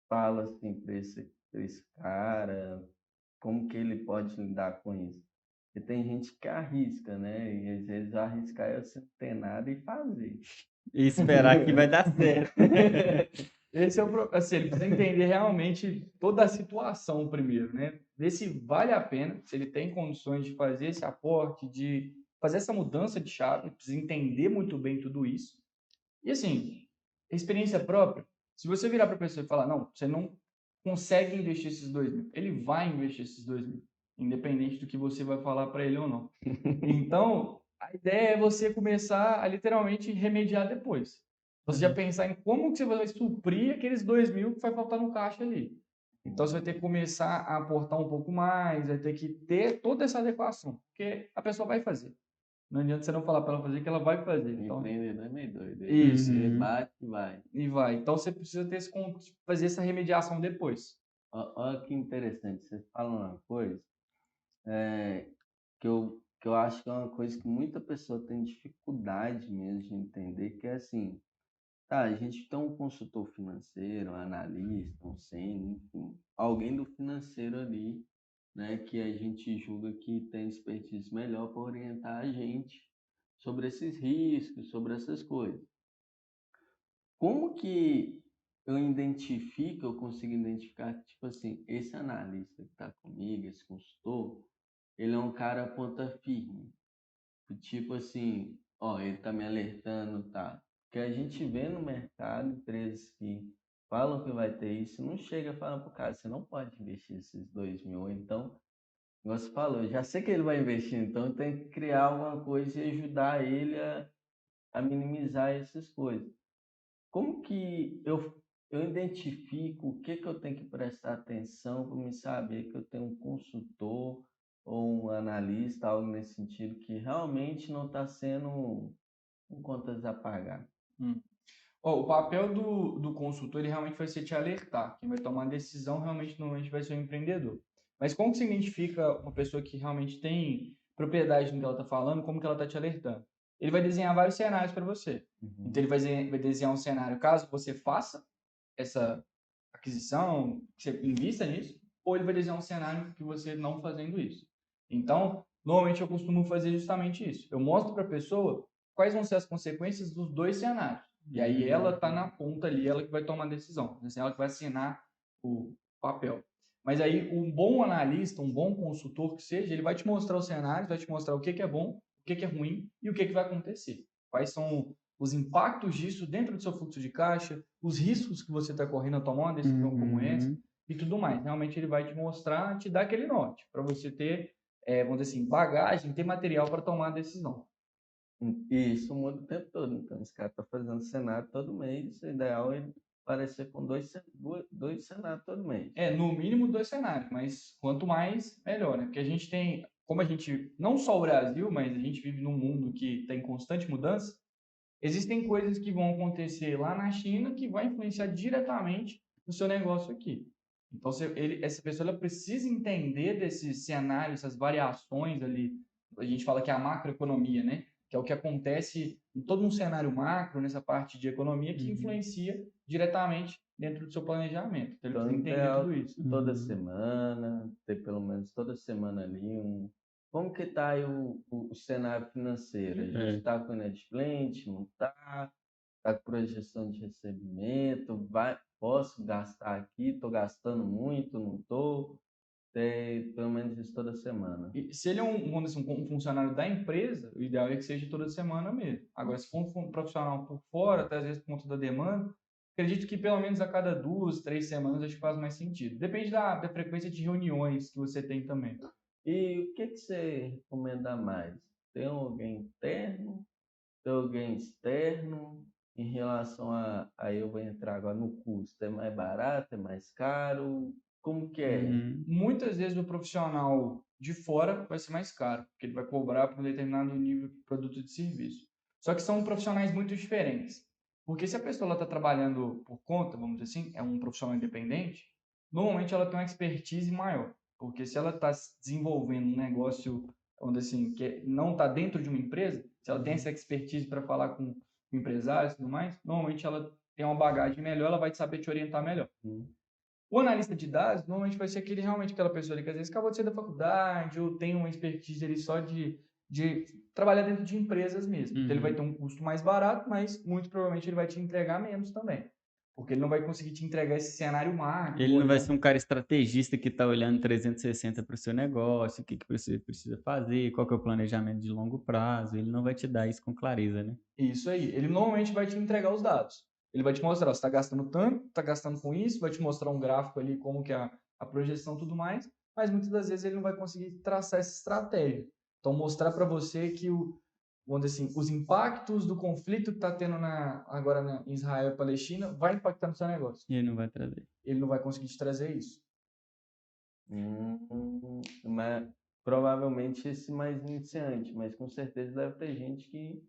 fala assim para esse cara? Como que ele pode lidar com isso? Porque tem gente que arrisca, né? E às vezes arriscar é você não ter nada e fazer. E esperar que vai dar certo. Esse é assim, ele precisa entender realmente toda a situação primeiro, né? Ver se vale a pena, se ele tem condições de fazer esse aporte, de fazer essa mudança de chave, precisa entender muito bem tudo isso. E assim, experiência própria, se você virar para a pessoa e falar, não, você não consegue investir esses 2 mil, ele vai investir esses 2 mil, independente do que você vai falar para ele ou não. Então, A ideia é você começar a literalmente remediar depois. Você já pensar em como que você vai suprir aqueles 2.000 que vai faltar no caixa ali. Então você vai ter que começar a aportar um pouco mais, vai ter que ter toda essa adequação, porque a pessoa vai fazer. Não adianta você não falar para ela fazer que ela vai fazer. Então, Empreendedor é meio doido. isso. Ele Uhum. bate e vai. E vai. Então você precisa ter fazer essa remediação depois. Olha que interessante. Você fala uma coisa é, que eu acho que é uma coisa que muita pessoa tem dificuldade mesmo de entender, que é assim, tá, a gente tem um consultor financeiro, um analista, um sênior, enfim, alguém do financeiro ali, né, que a gente julga que tem expertise melhor para orientar a gente sobre esses riscos, sobre essas coisas. Como que eu consigo identificar que, tipo assim, esse analista que está comigo, esse consultor, ele é um cara ponta firme. Tipo assim, ó, ele tá me alertando, tá? Porque a gente vê no mercado empresas que falam que vai ter isso, não chega a falar pro cara, você não pode investir esses 2.000. Ou então, como você falou, eu já sei que ele vai investir, então tem que criar alguma coisa e ajudar ele a minimizar essas coisas. Como que eu identifico o que eu tenho que prestar atenção para me saber que eu tenho um consultor ou um analista, algo nesse sentido, que realmente não está sendo com contas a pagar? Hum. Ó, o papel do consultor, ele realmente vai ser te alertar. Quem vai tomar a decisão realmente normalmente vai ser o empreendedor. Mas como que você identifica uma pessoa que realmente tem propriedade no que ela está falando, como que ela está te alertando? Ele vai desenhar vários cenários para você. Então, ele vai desenhar um cenário caso você faça essa aquisição, que você invista nisso, ou ele vai desenhar um cenário que você não fazendo isso. Então, normalmente eu costumo fazer justamente isso. Eu mostro para a pessoa quais vão ser as consequências dos dois cenários. E aí ela está na ponta ali, ela que vai tomar a decisão. Assim, ela que vai assinar o papel. Mas aí um bom analista, um bom consultor que seja, ele vai te mostrar os cenários, vai te mostrar o que é bom, o que é ruim e o que vai acontecer. Quais são os impactos disso dentro do seu fluxo de caixa, os riscos que você está correndo a tomar uma decisão como essa e tudo mais. Realmente ele vai te mostrar, te dar aquele norte para você ter, vamos dizer assim, bagagem, ter material para tomar a decisão. E isso muda o tempo todo. Então, esse cara está fazendo cenário todo mês. O ideal é ele aparecer com dois cenários todo mês. No mínimo 2 cenários, mas quanto mais, melhor, né? Porque a gente tem, como a gente, não só o Brasil, mas a gente vive num mundo que está em constante mudança, existem coisas que vão acontecer lá na China que vai influenciar diretamente no seu negócio aqui. Então, essa pessoa ela precisa entender desses cenários, essas variações ali. A gente fala que é a macroeconomia, né? Que é o que acontece em todo um cenário macro, nessa parte de economia, que influencia diretamente dentro do seu planejamento. Então, ele Então, precisa entender ideal tudo isso. toda semana, ter pelo menos toda semana ali um. Como que está aí o cenário financeiro? A gente está com inadimplente, não está? Está com projeção de recebimento? Posso gastar aqui? Estou gastando muito? Não estou? Ter pelo menos isso toda semana. E se ele é vamos dizer, um funcionário da empresa, o ideal é que seja toda semana mesmo. Agora, se for um profissional por fora, até às vezes por conta da demanda, acredito que pelo menos a cada 2, 3 semanas acho que faz mais sentido. Depende da frequência de reuniões que você tem também. E o que você recomenda mais? Tem alguém interno? Tem alguém externo? Em relação aí eu vou entrar agora no custo, é mais barato, é mais caro? Como que é? Muitas vezes o profissional de fora vai ser mais caro, porque ele vai cobrar por um determinado nível de produto de serviço. Só que são profissionais muito diferentes. Porque se a pessoa está trabalhando por conta, vamos dizer assim, é um profissional independente, normalmente ela tem uma expertise maior. Porque se ela está desenvolvendo um negócio, vamos dizer assim, que não está dentro de uma empresa, se ela tem essa expertise para falar com empresários e tudo mais, normalmente ela tem uma bagagem melhor, ela vai saber te orientar melhor. O analista de dados normalmente vai ser realmente aquela pessoa ali que às vezes acabou de sair da faculdade ou tem uma expertise ali só de trabalhar dentro de empresas mesmo. Então, ele vai ter um custo mais barato, mas muito provavelmente ele vai te entregar menos também. Porque ele não vai conseguir te entregar esse cenário macro. Ele não vai ser um cara estrategista que está olhando 360 para o seu negócio, o que você precisa fazer, qual que é o planejamento de longo prazo. Ele não vai te dar isso com clareza, né? Isso aí. Ele normalmente vai te entregar os dados. Ele vai te mostrar, você está gastando tanto, está gastando com isso, vai te mostrar um gráfico ali, como que é a projeção e tudo mais, mas muitas das vezes ele não vai conseguir traçar essa estratégia. Então, mostrar para você que vamos dizer assim, os impactos do conflito que está tendo agora em Israel e Palestina vai impactar no seu negócio. E ele não vai trazer. Ele não vai conseguir te trazer isso. Mas provavelmente esse mais iniciante, mas com certeza deve ter gente que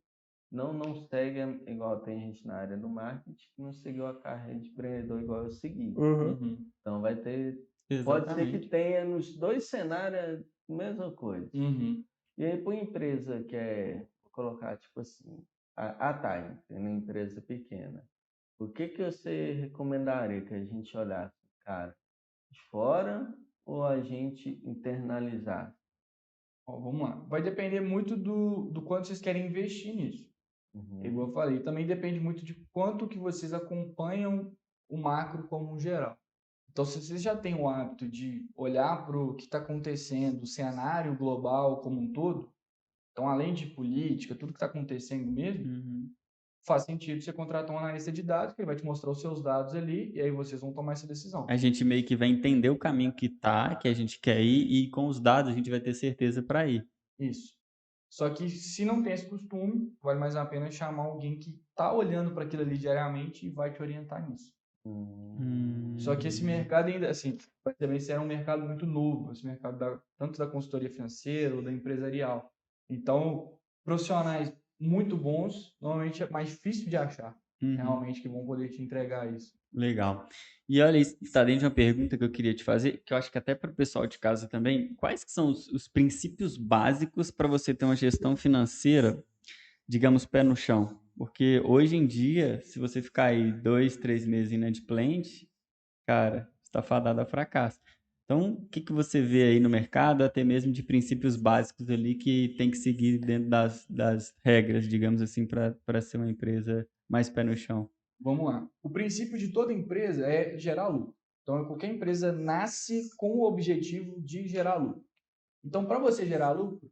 não segue, igual tem gente na área do marketing que não seguiu a carreira de empreendedor igual eu segui. Uhum. Então pode ser que Exatamente. tenha nos dois cenários a mesma coisa. Uhum. E aí, para uma empresa que vou colocar tipo assim, a Time, que é uma empresa pequena, o que você recomendaria que a gente olhasse, cara, de fora ou a gente internalizar? Ó, vamos lá. Vai depender muito do quanto vocês querem investir nisso. Igual eu falei, também depende muito de quanto que vocês acompanham o macro como um geral. Então, se vocês já têm o hábito de olhar para o que está acontecendo, o cenário global como um todo, então, além de política, tudo que está acontecendo mesmo, Uhum. faz sentido você contratar um analista de dados, que ele vai te mostrar os seus dados ali, e aí vocês vão tomar essa decisão. A gente meio que vai entender o caminho que a gente quer ir, e com os dados a gente vai ter certeza para ir. Isso. Só que se não tem esse costume, vale mais a pena chamar alguém que está olhando para aquilo ali diariamente e vai te orientar nisso. Só que esse mercado ainda, assim, vai também ser um mercado muito novo, esse mercado tanto da consultoria financeira ou da empresarial. Então, profissionais muito bons, normalmente é mais difícil de achar, Uhum. realmente, que vão poder te entregar isso. Legal. E olha, isso está dentro de uma pergunta que eu queria te fazer, que eu acho que até para o pessoal de casa também, quais que são os princípios básicos para você ter uma gestão financeira, digamos, pé no chão? Porque hoje em dia, se você ficar aí 2, 3 meses inadimplente, cara, está fadado a fracasso. Então, o que você vê aí no mercado, até mesmo de princípios básicos ali que tem que seguir dentro das regras, digamos assim, para ser uma empresa mais pé no chão? Vamos lá. O princípio de toda empresa é gerar lucro. Então, qualquer empresa nasce com o objetivo de gerar lucro. Então, para você gerar lucro,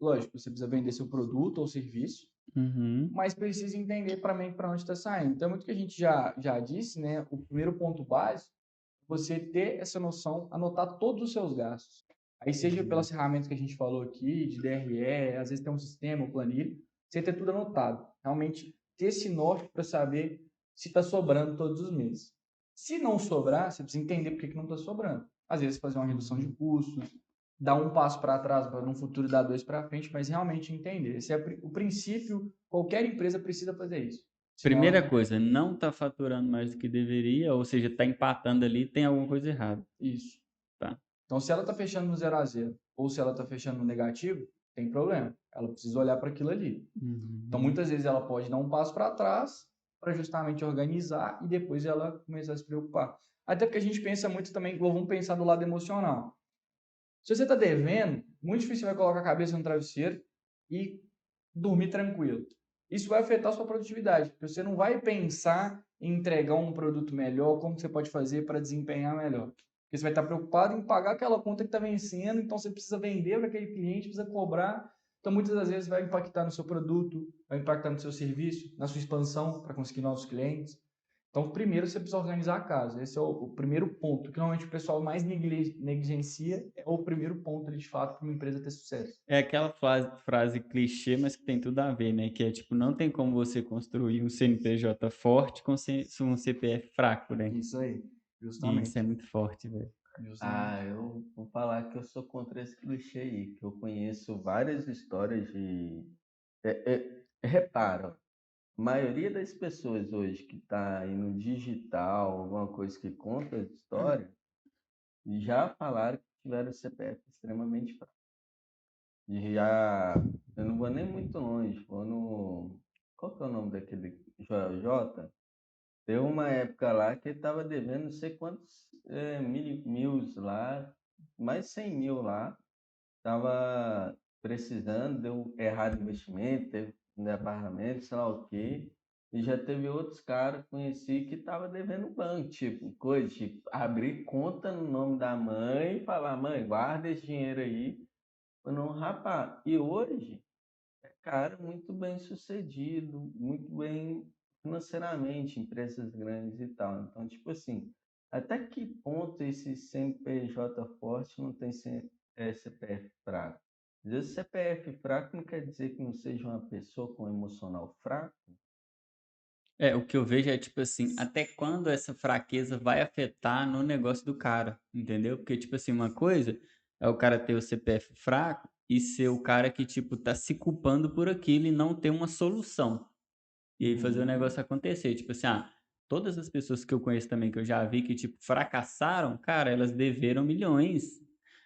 lógico, você precisa vender seu produto ou serviço, Uhum. mas precisa entender para onde está saindo. Então, é muito que a gente já disse, né? O primeiro ponto básico é você ter essa noção, anotar todos os seus gastos. Aí, seja pelas ferramentas que a gente falou aqui, de DRE, às vezes tem um sistema, um planilha, você ter tudo anotado. Realmente ter esse norte para saber se está sobrando todos os meses. Se não sobrar, você precisa entender por que não está sobrando. Às vezes fazer uma redução de custos, dar um passo para trás para no futuro dar dois para frente, mas realmente entender. Esse é o princípio, qualquer empresa precisa fazer isso. Senão ela Primeira não... coisa, não está faturando mais do que deveria, ou seja, está empatando ali, tem alguma coisa errada. Isso. Tá. Então, se ela está fechando no 0 a 0 ou se ela está fechando no negativo, tem problema. Ela precisa olhar para aquilo ali. Então, muitas vezes ela pode dar um passo para trás para justamente organizar e depois ela começar a se preocupar. Até porque a gente pensa muito também, vamos pensar do lado emocional. Se você está devendo, muito difícil você vai colocar a cabeça no travesseiro e dormir tranquilo. Isso vai afetar a sua produtividade, porque você não vai pensar em entregar um produto melhor, como você pode fazer para desempenhar melhor. Porque você vai estar preocupado em pagar aquela conta que está vencendo, então você precisa vender para aquele cliente, precisa cobrar. Então, muitas das vezes vai impactar no seu produto, vai impactar no seu serviço, na sua expansão para conseguir novos clientes. Então, primeiro você precisa organizar a casa. Esse é o primeiro ponto, que normalmente o pessoal mais negligencia, é o primeiro ponto, ali, de fato, para uma empresa ter sucesso. É aquela frase clichê, mas que tem tudo a ver, né? Que é tipo, não tem como você construir um CNPJ forte com um CPF fraco, né? Isso aí, E isso é justamente. muito forte, velho. Justamente. Eu vou falar que eu sou contra esse clichê aí, que eu conheço várias histórias de. Repara, a maioria das pessoas hoje que está aí no digital, alguma coisa que conta a história, já falaram que tiveram CPF extremamente fraco. Já, eu não vou nem muito longe, vou no. Qual que é o nome daquele Joel J? Teve uma época lá que ele estava devendo não sei quantos mil lá, mais 100 mil lá. Estava precisando, deu errado investimento, teve um departamento, sei lá o quê. E já teve outros caras que conheci que estava devendo banco, tipo, coisa, tipo, abrir conta no nome da mãe e falar, mãe, guarda esse dinheiro aí. Eu não, rapaz, e hoje cara muito bem sucedido, muito bem financeiramente, empresas grandes e tal. Então, tipo assim, até que ponto esse CNPJ forte não tem CPF fraco? Às vezes CPF fraco não quer dizer que não seja uma pessoa com emocional fraco. O que eu vejo é tipo assim, até quando essa fraqueza vai afetar no negócio do cara, entendeu? Porque, tipo assim, uma coisa é o cara ter o CPF fraco e ser o cara que, tipo, tá se culpando por aquilo e não ter uma solução. E aí fazer o Uhum. negócio acontecer. Tipo assim, todas as pessoas que eu conheço também, que eu já vi que, tipo, fracassaram, cara, elas deveram milhões.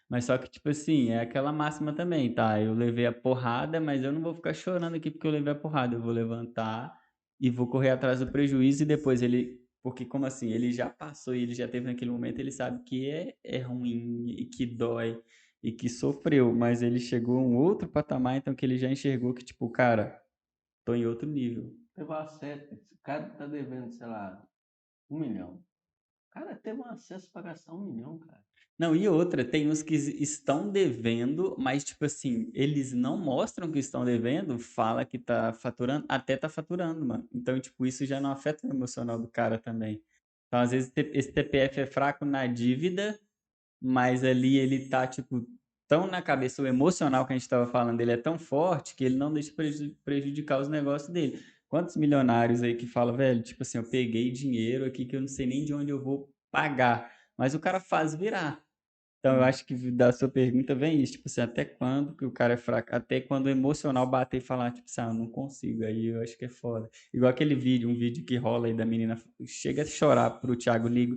Mas só que, tipo assim, é aquela máxima também, tá? Eu levei a porrada, mas eu não vou ficar chorando aqui porque eu levei a porrada. Eu vou levantar e vou correr atrás do prejuízo e depois ele. Porque, como assim? Ele já passou e ele já teve naquele momento, ele sabe que é ruim e que dói e que sofreu, mas ele chegou a um outro patamar, então que ele já enxergou que, tipo, cara, tô em outro nível. Teve um acesso, esse cara tá devendo, sei lá, 1 milhão. O cara teve um acesso para gastar 1 milhão, cara. Não, e outra, tem uns que estão devendo, mas, tipo assim, eles não mostram que estão devendo, fala que tá faturando, até tá faturando, mano. Então, tipo, isso já não afeta o emocional do cara também. Então, às vezes, esse TPF é fraco na dívida, mas ali ele tá, tipo, tão na cabeça, o emocional que a gente tava falando dele é tão forte que ele não deixa prejudicar os negócios dele. Quantos milionários aí que falam, velho, tipo assim, eu peguei dinheiro aqui que eu não sei nem de onde eu vou pagar, mas o cara faz virar. Então, eu Hum. acho que da sua pergunta vem isso, tipo assim, até quando que o cara é fraco? Até quando o emocional bater e falar, tipo assim, eu não consigo, aí eu acho que é foda. Igual aquele vídeo, um vídeo que rola aí da menina, chega a chorar pro Thiago Ligo.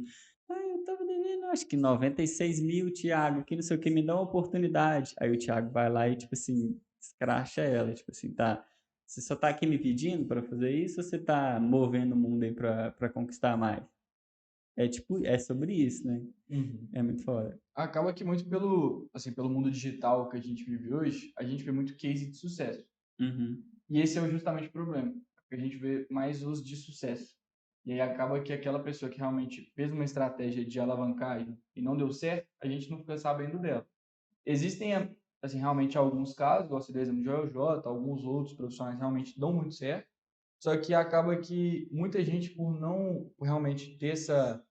Eu tava devendo, acho que 96 mil, Thiago, que não sei o que, me dá uma oportunidade. Aí o Thiago vai lá e, tipo assim, escracha ela, tipo assim, tá, você só tá aqui me pedindo pra fazer isso ou você tá movendo o mundo aí pra conquistar mais? É tipo, é sobre isso, né? Uhum. É muito foda. Acaba que muito pelo mundo digital que a gente vive hoje, a gente vê muito case de sucesso. Uhum. E esse é justamente o problema, porque a gente vê mais os de sucesso. E aí acaba que aquela pessoa que realmente fez uma estratégia de alavancar e não deu certo, a gente não fica sabendo dela. Existem, assim, realmente alguns casos, igual você deu exemplo do Joel J, alguns outros profissionais realmente dão muito certo, só que acaba que muita gente, por realmente ter essa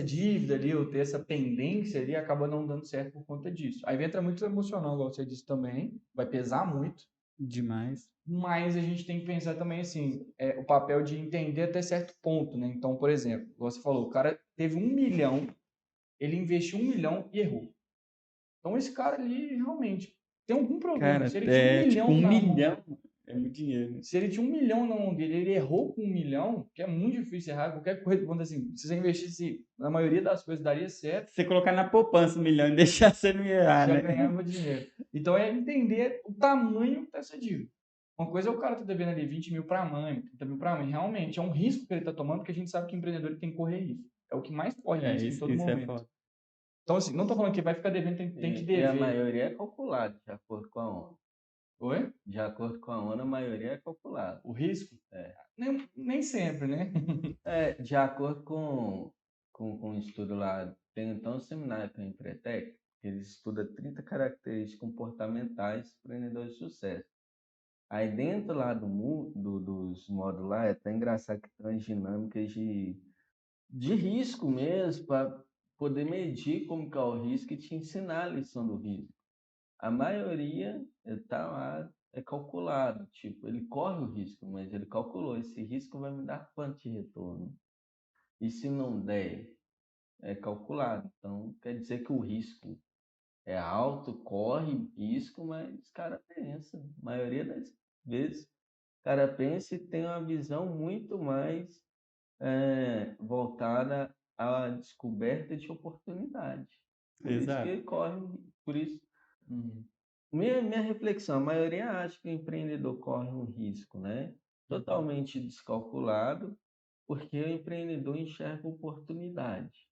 dívida ali, ou ter essa pendência ali, acaba não dando certo por conta disso. Aí entra muito emocional, igual você disse também, vai pesar muito, Demais. mas a gente tem que pensar também assim, o papel de entender até certo ponto, né? Então, por exemplo, igual você falou, o cara teve 1 milhão, ele investiu 1 milhão e errou. Então, esse cara ali realmente tem algum problema. Cara, Se ele tinha um é tipo milhão um na mão, milhão. É muito dinheiro. se ele tinha 1 milhão na mão dele, ele errou com 1 milhão, que é muito difícil errar qualquer coisa, quando assim, se você investisse na maioria das coisas daria certo, Se você colocar na poupança 1 milhão e deixar você não errar, já né? ganhava dinheiro. Então é entender o tamanho dessa dívida. Uma coisa é o cara tá devendo ali 20 mil para a mãe, 30 mil para a mãe. Realmente é um risco que ele está tomando, porque a gente sabe que o empreendedor ele tem que correr risco. É o que mais corre É, risco em todo isso é momento. foda. Então, assim, não estou falando que vai ficar devendo, tem que E a dever. maioria é calculado, de acordo com a ONU. Oi? De acordo com a ONU, a maioria é calculado. O risco? É. Nem sempre, né? De acordo com um estudo lá, tem então um seminário que é o Empretec, que eles estudam 30 características comportamentais do empreendedor de sucesso. Aí dentro lá dos módulos lá, é até engraçado que tem umas dinâmicas de risco mesmo, para poder medir como que é o risco e te ensinar a lição do risco. A maioria está lá, é calculado, tipo, ele corre o risco, mas ele calculou, esse risco vai me dar quanto de retorno? E se não der, é calculado. Então, quer dizer que o risco é alto, corre risco, mas o cara pensa. A maioria das vezes, o cara pensa e tem uma visão muito mais voltada à descoberta de oportunidade. Por isso que Exato. ele corre, por isso. Uhum. Minha reflexão, a maioria acha que o empreendedor corre um risco, né? Totalmente descalculado, porque o empreendedor enxerga oportunidade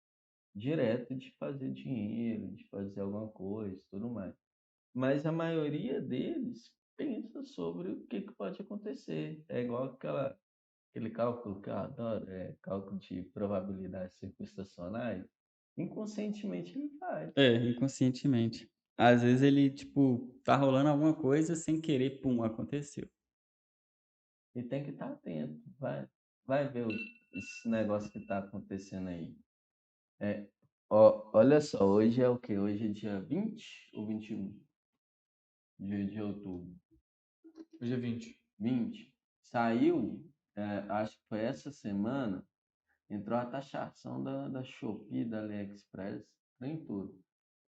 direto de fazer dinheiro, de fazer alguma coisa, tudo mais. Mas a maioria deles pensa sobre o que pode acontecer. É igual aquele cálculo que eu adoro, cálculo de probabilidades circunstanciais. Inconscientemente ele faz. Inconscientemente. Às vezes ele, tipo, tá rolando alguma coisa sem querer, pum, aconteceu. E tem que estar atento. Vai ver esse negócio que está acontecendo aí. Olha só, hoje é o quê? Hoje é dia 20 ou 21? dia de outubro. Hoje é 20. 20. Saiu, acho que foi essa semana, entrou a taxação da Shopee, da AliExpress, em tudo.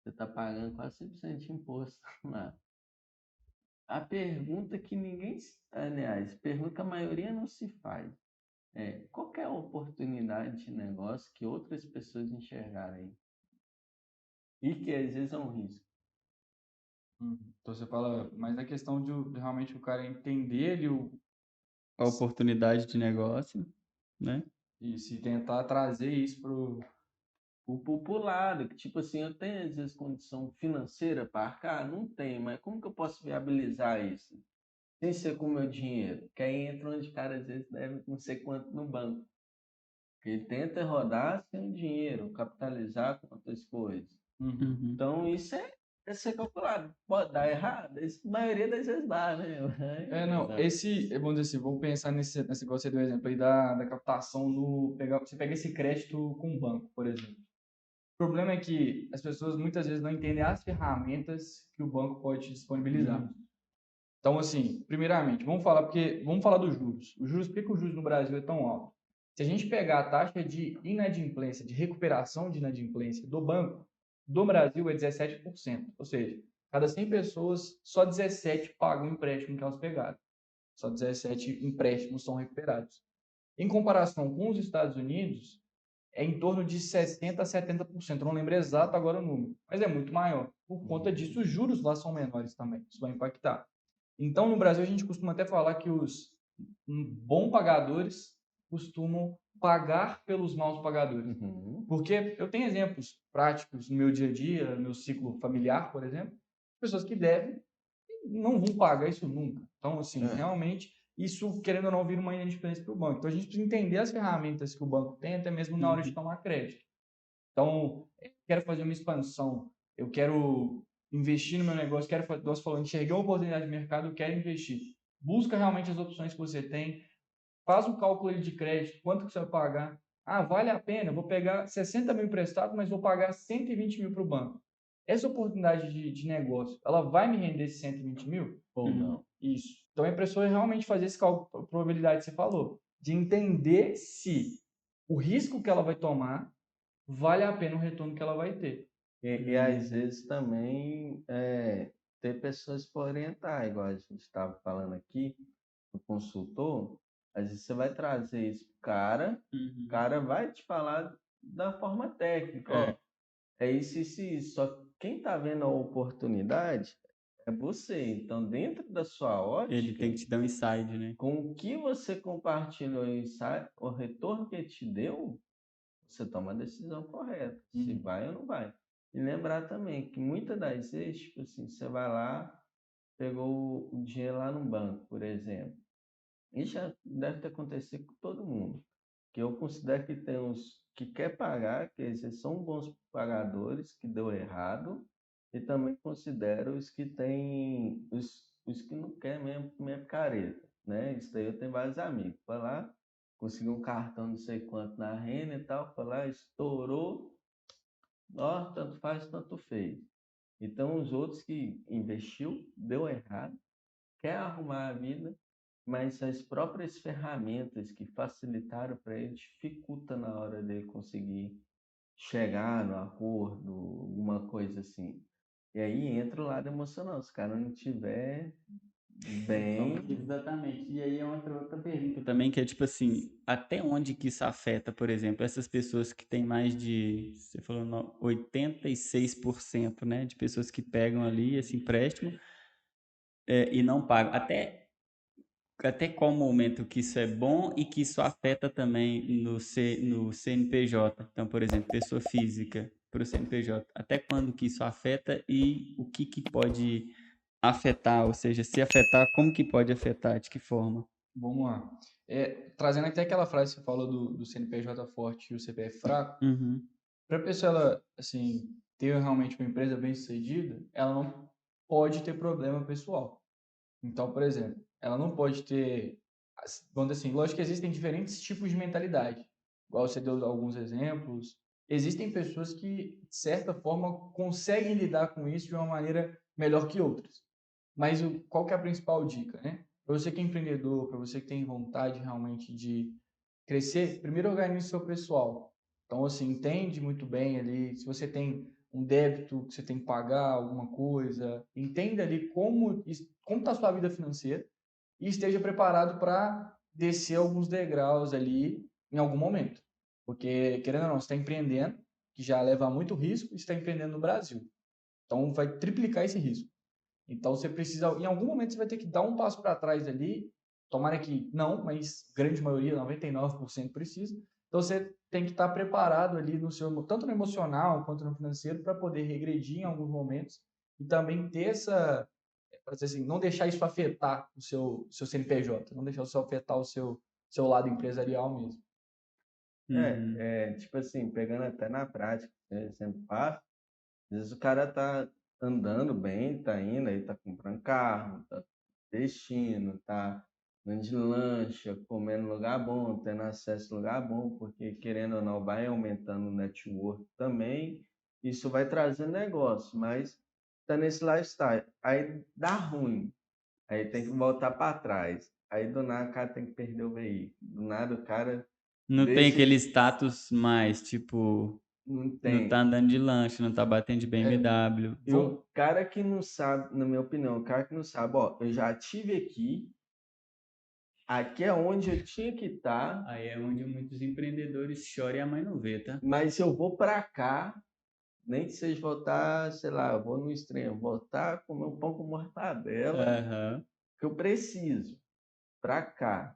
Você está pagando quase 100% de imposto lá. A pergunta que ninguém, aliás, pergunta que a maioria não se faz qual que é a oportunidade de negócio que outras pessoas enxergaram aí? E que às vezes é um risco. Então você fala mais da questão de realmente o cara entender ali A oportunidade de negócio, né? e se tentar trazer isso Pro lado, que tipo assim, eu tenho às vezes condição financeira para arcar? Não tenho, mas como que eu posso viabilizar isso? Sem ser com o meu dinheiro. Que aí entra onde o cara às vezes deve não sei quanto no banco. Porque ele tenta rodar sem o dinheiro, capitalizar com outras coisas. Uhum. Então isso é ser calculado. Pode dar errado? A maioria das vezes dá, né? não, vamos dizer assim, vamos pensar nesse negócio, você deu exemplo aí da captação você pega esse crédito com o banco, por exemplo. O problema é que as pessoas muitas vezes não entendem as ferramentas que o banco pode te disponibilizar. Então, assim, primeiramente, vamos falar dos juros. Por que o juros no Brasil é tão alto? Se a gente pegar a taxa de inadimplência, de recuperação de inadimplência do banco, do Brasil é 17%. Ou seja, cada 100 pessoas, só 17 pagam o empréstimo que elas pegaram. Só 17 empréstimos são recuperados. Em comparação com os Estados Unidos, é em torno de 60% a 70%. Eu não lembro exato agora o número, mas é muito maior. Por conta disso, os juros lá são menores também. Isso vai impactar. Então, no Brasil, a gente costuma até falar que os bons pagadores costumam pagar pelos maus pagadores. Porque eu tenho exemplos práticos no meu dia a dia, no meu ciclo familiar, por exemplo, pessoas que devem e não vão pagar isso nunca. Então, assim, realmente, isso, querendo ou não, vira uma inadimplência para o banco. Então, a gente precisa entender as ferramentas que o banco tem, até mesmo na hora de tomar crédito. Então, eu quero fazer uma expansão, eu quero investir no meu negócio, nós falamos, enxerguei uma oportunidade de mercado, eu quero investir. Busca realmente as opções que você tem, faz um cálculo de crédito, quanto que você vai pagar. Ah, vale a pena, eu vou pegar 60 mil emprestado, mas vou pagar 120 mil para o banco. Essa oportunidade de negócio, ela vai me render esses 120 mil? Ou não? Isso. Então, a pessoa realmente fazer esse cálculo, a probabilidade que você falou, de entender se o risco que ela vai tomar vale a pena o retorno que ela vai ter. E às vezes também ter pessoas para orientar, igual a gente estava falando aqui, o consultor, às vezes você vai trazer isso para o cara vai te falar da forma técnica, ó, é isso, isso, isso. Só que quem está vendo a oportunidade é você. Então, dentro da sua ótica, Ele tem que te dar um insight, né? com o que você compartilhou, o retorno que ele te deu, você toma a decisão correta, se vai ou não vai. E lembrar também que muitas das vezes, tipo assim, você vai lá, pegou o dinheiro lá no banco, por exemplo. Isso já deve ter acontecido com todo mundo. Que eu considero que tem uns que quer pagar, que esses são bons pagadores, que deu errado, e também considero os que tem os que não querem mesmo careta, né? Isso daí eu tenho vários amigos. Foi lá, conseguiu um cartão não sei quanto na renda e tal, foi lá, estourou, ó, tanto faz, tanto fez. Então os outros que investiu, deu errado, quer arrumar a vida, mas as próprias ferramentas que facilitaram para ele dificulta na hora dele conseguir chegar no acordo, alguma coisa assim. E aí entra o lado emocional. Se o cara não tiver bem. Exatamente. E aí é outra pergunta também, que é tipo assim, até onde que isso afeta, por exemplo, essas pessoas que têm mais de, você falou, 86%, né, de pessoas que pegam ali esse empréstimo e não pagam. Até qual momento que isso é bom e que isso afeta também no CNPJ? Então, por exemplo, pessoa física para o CNPJ. Até quando que isso afeta e o que pode afetar? Ou seja, se afetar, como que pode afetar? De que forma? Vamos lá. Trazendo até aquela frase que você falou do CNPJ forte e o CPF fraco, Uhum. para a pessoa ela, assim, ter realmente uma empresa bem-sucedida, ela não pode ter problema pessoal. Então, por exemplo, ela não pode ter, vamos dizer assim, lógico que existem diferentes tipos de mentalidade. Igual você deu alguns exemplos. Existem pessoas que, de certa forma, conseguem lidar com isso de uma maneira melhor que outras. Mas qual que é a principal dica, né? Para você que é empreendedor, para você que tem vontade realmente de crescer, primeiro organize o seu pessoal. Então, assim, entende muito bem ali, se você tem um débito que você tem que pagar alguma coisa, entenda ali como está a sua vida financeira e esteja preparado para descer alguns degraus ali em algum momento. Porque, querendo ou não, você está empreendendo, que já leva muito risco, e está empreendendo no Brasil. Então, vai triplicar esse risco. Então, você precisa, em algum momento, você vai ter que dar um passo para trás ali. Tomara que não, mas grande maioria, 99% precisa. Então, você tem que estar preparado ali no seu, tanto no emocional quanto no financeiro, para poder regredir em alguns momentos e também ter essa, para dizer assim, não deixar isso afetar o seu CNPJ, não deixar isso afetar o seu lado empresarial mesmo. Uhum. Tipo assim, pegando até na prática, eu sempre faço, às vezes o cara tá andando bem, tá indo, aí tá comprando carro, tá destino, tá andando de lancha, comendo em lugar bom, tendo acesso a lugar bom, porque querendo ou não, vai aumentando o network também, isso vai trazendo negócio, mas tá nesse lifestyle. Aí dá ruim, aí tem que voltar para trás. Aí do nada o cara tem que perder o veículo. Do nada o cara Não tem aquele deixa. status mais, tipo, Não não tá tem. andando de lanche, não tá batendo de BMW. E o cara que não sabe, na minha opinião, o cara que não sabe, ó, eu já tive aqui é onde eu tinha que estar, Aí é onde muitos empreendedores choram e a mãe não vê, tá? mas se eu vou para cá, nem que seja voltar, sei lá, eu vou no extremo, voltar comer um pão com mortadela, Aham. que eu preciso, para cá.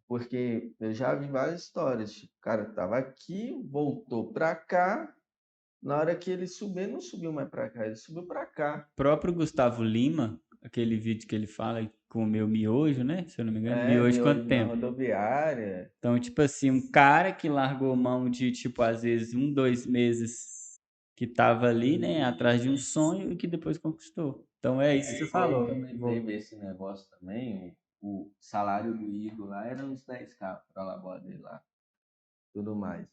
Porque eu já vi várias histórias, tipo, o cara tava aqui, voltou para cá, na hora que ele subiu, ele não subiu mais para cá, ele subiu para cá. Próprio Gustavo Lima, aquele vídeo que ele fala com o meu miojo, né? Se eu não me engano, miojo quanto Miojo na tempo? rodoviária. Então, tipo assim, um cara que largou mão de, tipo, às vezes 2 meses que tava ali, né, atrás de um sonho e que depois conquistou. Então é isso que você falou. Também teve esse negócio também, o salário do Igor lá era uns 10K para a labor dele lá, tudo mais.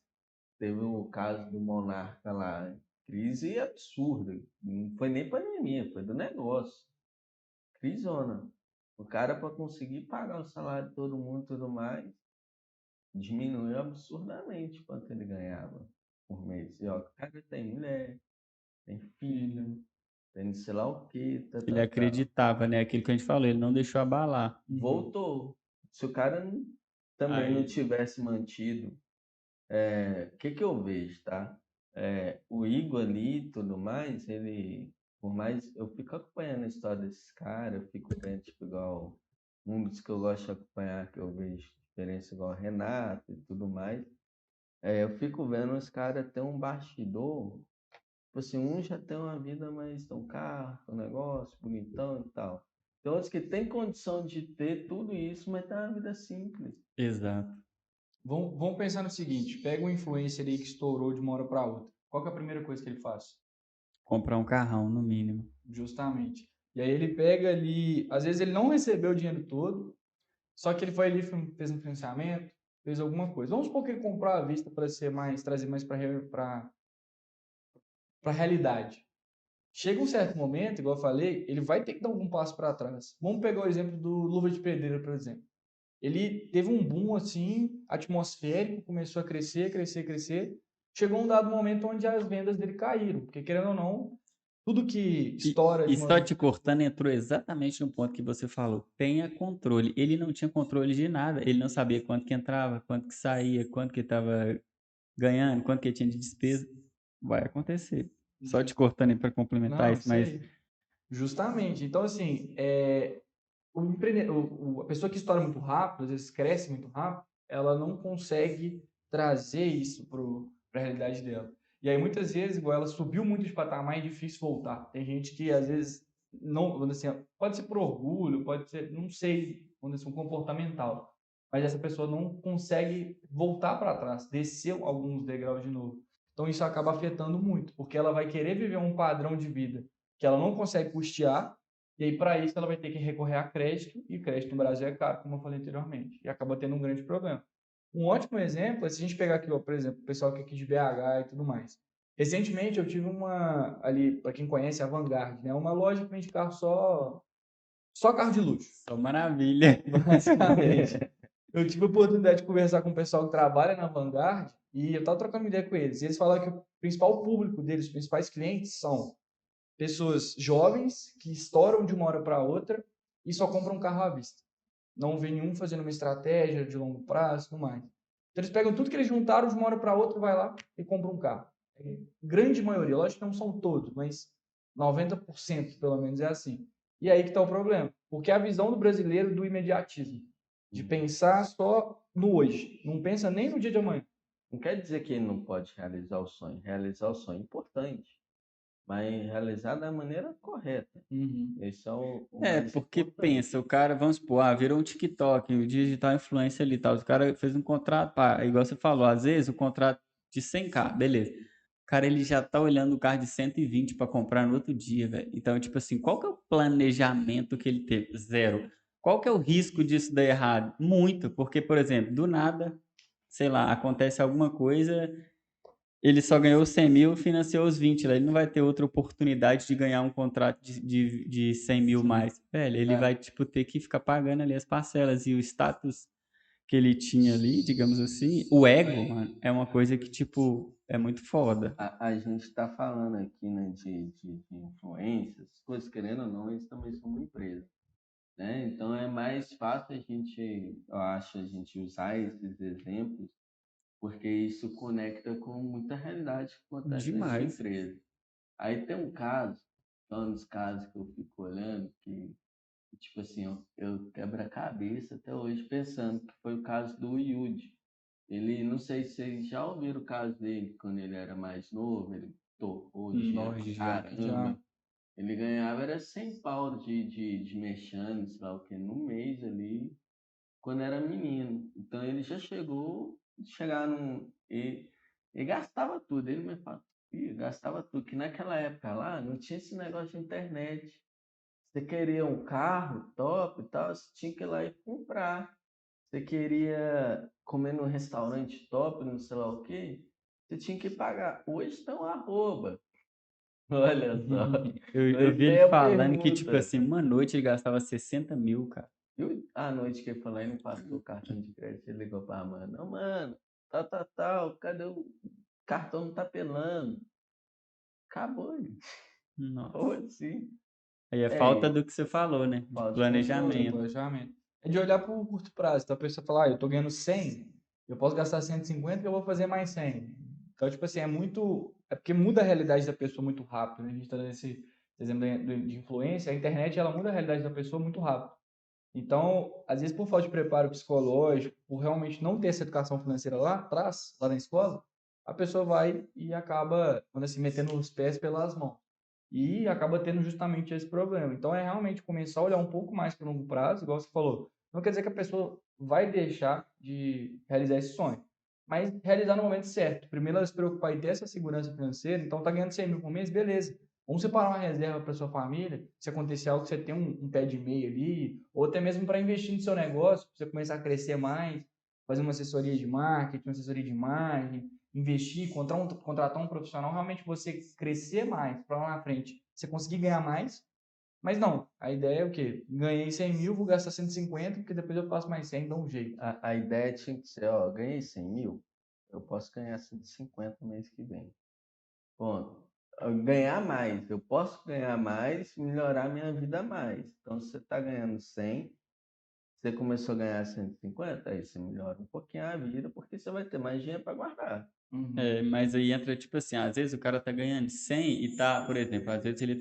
Teve o caso do Monarca lá, crise absurda, não foi nem pandemia, foi do negócio, crisona. O cara para conseguir pagar o salário de todo mundo e tudo mais, diminuiu absurdamente quanto ele ganhava por mês. E ó, o cara tem mulher, tem filho, tem sei lá o que, Ele tá. acreditava, né? Aquilo que a gente falou, ele não deixou abalar. Voltou. Se o cara também não Aí, tivesse mantido, o que que eu vejo, tá? O Igor ali e tudo mais, ele, por mais, eu fico acompanhando a história desses caras, eu fico vendo, tipo, igual, um dos que eu gosto de acompanhar, que eu vejo diferença igual o Renato e tudo mais, eu fico vendo os caras ter um bastidor, tipo assim, um já tem uma vida mais, tem um carro, tem um negócio bonitão e tal. Tem outros que têm condição de ter tudo isso, mas tem uma vida simples. exato. Vamos pensar no seguinte, pega um influencer aí que estourou de uma hora para outra. Qual que é a primeira coisa que ele faz? Comprar um carrão, no mínimo. Justamente. E aí ele pega ali, às vezes ele não recebeu o dinheiro todo, só que ele foi ali, fez um financiamento, fez alguma coisa. Vamos supor que ele comprou à vista para ser mais, trazer mais para a realidade. Chega um certo momento, igual eu falei, ele vai ter que dar algum passo para trás. Vamos pegar o exemplo do Luva de Pedreiro, por exemplo. Ele teve um boom assim, atmosférico, começou a crescer, crescer, crescer. Chegou um dado momento onde as vendas dele caíram, porque querendo ou não, tudo que E, estoura e de uma só vez. te cortando, entrou exatamente no ponto que você falou. Tenha controle. Ele não tinha controle de nada. Ele não sabia quanto que entrava, quanto que saía, quanto que estava ganhando, quanto que tinha de despesa. Vai acontecer. Só te cortando aí para complementar Não, isso, isso mas aí. Justamente. Então, assim, a pessoa que estoura muito rápido, às vezes cresce muito rápido, ela não consegue trazer isso para a realidade dela. E aí, muitas vezes, igual ela subiu muito de patamar, é difícil voltar. Tem gente que, às vezes, não, vamos dizer assim, pode ser por orgulho, pode ser, não sei, vamos dizer assim, um comportamental. Mas essa pessoa não consegue voltar para trás, descer alguns degraus de novo. Então, isso acaba afetando muito, porque ela vai querer viver um padrão de vida que ela não consegue custear, e aí, para isso, ela vai ter que recorrer a crédito, e crédito no Brasil é caro, como eu falei anteriormente, e acaba tendo um grande problema. Um ótimo exemplo é se a gente pegar aqui, ó, por exemplo, o pessoal que é aqui de BH e tudo mais. Recentemente eu tive ali, para quem conhece, a Vanguard, né? Uma loja que vende carro só carro de luxo, Só maravilha. basicamente. Eu tive a oportunidade de conversar com o pessoal que trabalha na Vanguard e eu tava trocando uma ideia com eles. E eles falaram que o principal público deles, os principais clientes são pessoas jovens que estouram de uma hora para outra e só compram um carro à vista. Não vê nenhum fazendo uma estratégia de longo prazo e tudo mais. Então eles pegam tudo que eles juntaram de uma hora para outra, vai lá e compram um carro. Grande maioria, lógico que não são todos, mas 90% pelo menos é assim. E aí que está o problema. Porque é a visão do brasileiro do imediatismo. De pensar só no hoje. Não pensa nem no dia de amanhã. Não quer dizer que ele não pode realizar o sonho. Realizar o sonho é importante, mas realizar da maneira correta. Esse é o mais Porque importante. pensa, o cara, vamos supor, virou um TikTok, o digital influencer ali e tal. O cara fez um contrato, pá, igual você falou, às vezes o contrato de 100k, beleza. O cara, ele já tá olhando o carro de 120 para comprar no outro dia, velho. Então, tipo assim, qual que é o planejamento que ele teve? Zero. Qual que é o risco disso dar errado? Muito, porque, por exemplo, do nada, sei lá, acontece alguma coisa, ele só ganhou 100 mil, financiou os 20 lá. Ele não vai ter outra oportunidade de ganhar um contrato de 100 mil mais. Velho, ele vai, tipo, ter que ficar pagando ali as parcelas. E o status que ele tinha ali, digamos assim, o ego, mano, é uma coisa que, tipo, é muito foda. A gente está falando aqui, né, de influências, coisas querendo ou não, eles também são uma empresa, né? Então é mais fácil a gente, eu acho, a gente usar esses exemplos, porque isso conecta com muita realidade que acontece nas Demais. empresas. Aí tem um caso, que é um dos casos que eu fico olhando, que, tipo assim, eu quebro a cabeça até hoje pensando, que foi o caso do Yudi. Ele, não sei se vocês já ouviram o caso dele, quando ele era mais novo, ele torrou dinheiro pra Já. caramba. Ele ganhava era 100 pau de mexendo, sei lá o que, no mês ali, quando era menino. Então ele já chegar num. Ele gastava tudo, ele me fala, "Ih, gastava tudo, que naquela época lá não tinha esse negócio de internet. Você queria um carro top e tal, você tinha que ir lá e comprar. Você queria comer num restaurante top, não sei lá o quê, você tinha que pagar. Hoje está um arroba. Olha só. Eu Hoje vi ele nem a falando que, tipo pergunta. assim, uma noite ele gastava 60 mil, cara. Eu, à noite que ele falou, ele não passou o cartão de crédito, ele ligou pra mano. Não, mano, tal, cadê o cartão não tá pelando? Acabou, gente. Ou Nossa. assim. Aí é falta É, do que você falou, né? De falta de Sim, controle. planejamento. planejamento. É de olhar para o curto prazo. Então a pessoa fala, eu tô ganhando 100, eu posso gastar 150 que eu vou fazer mais 100. Então, tipo assim, é muito. É porque muda a realidade da pessoa muito rápido, né? A gente tá dando esse exemplo de influência. A internet, ela muda a realidade da pessoa muito rápido. Então, às vezes, por falta de preparo psicológico, por realmente não ter essa educação financeira lá atrás, lá na escola, a pessoa vai e acaba, quando assim, metendo os pés pelas mãos. E acaba tendo justamente esse problema. Então, é realmente começar a olhar um pouco mais para o longo prazo, igual você falou. Não quer dizer que a pessoa vai deixar de realizar esse sonho, mas realizar no momento certo. Primeiro, ela se preocupar em ter essa segurança financeira. Então, tá ganhando 100 mil por mês, beleza. Vamos separar uma reserva para sua família, se acontecer algo, você tem um pé de meia ali, ou até mesmo para investir no seu negócio, para você começar a crescer mais, fazer uma assessoria de marketing, uma assessoria de imagem, investir, contratar um profissional, realmente você crescer mais para lá na frente, você conseguir ganhar mais. Mas não, a ideia é o quê? Ganhei 100 mil, vou gastar 150, porque depois eu faço mais 100, dá um jeito. A ideia tinha que ser, ó, ganhei 100 mil, eu posso ganhar 150 no mês que vem. Ponto. Ganhar mais, eu posso ganhar mais, melhorar minha vida mais. Então, se você está ganhando 100, você começou a ganhar 150, aí você melhora um pouquinho a vida, porque você vai ter mais dinheiro para guardar. Mas aí entra, tipo assim, às vezes o cara tá ganhando 100 e tá, por exemplo, às vezes ele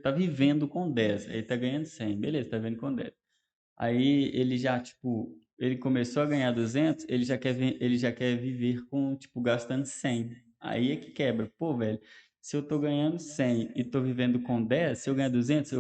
tá vivendo com 10, aí tá ganhando 100, beleza, tá vivendo com 10. Aí ele já, tipo, ele começou a ganhar 200, ele já quer viver com, tipo, gastando 100. Aí é que quebra. Pô, velho, se eu tô ganhando 100 e tô vivendo com 10, se eu ganhar 200,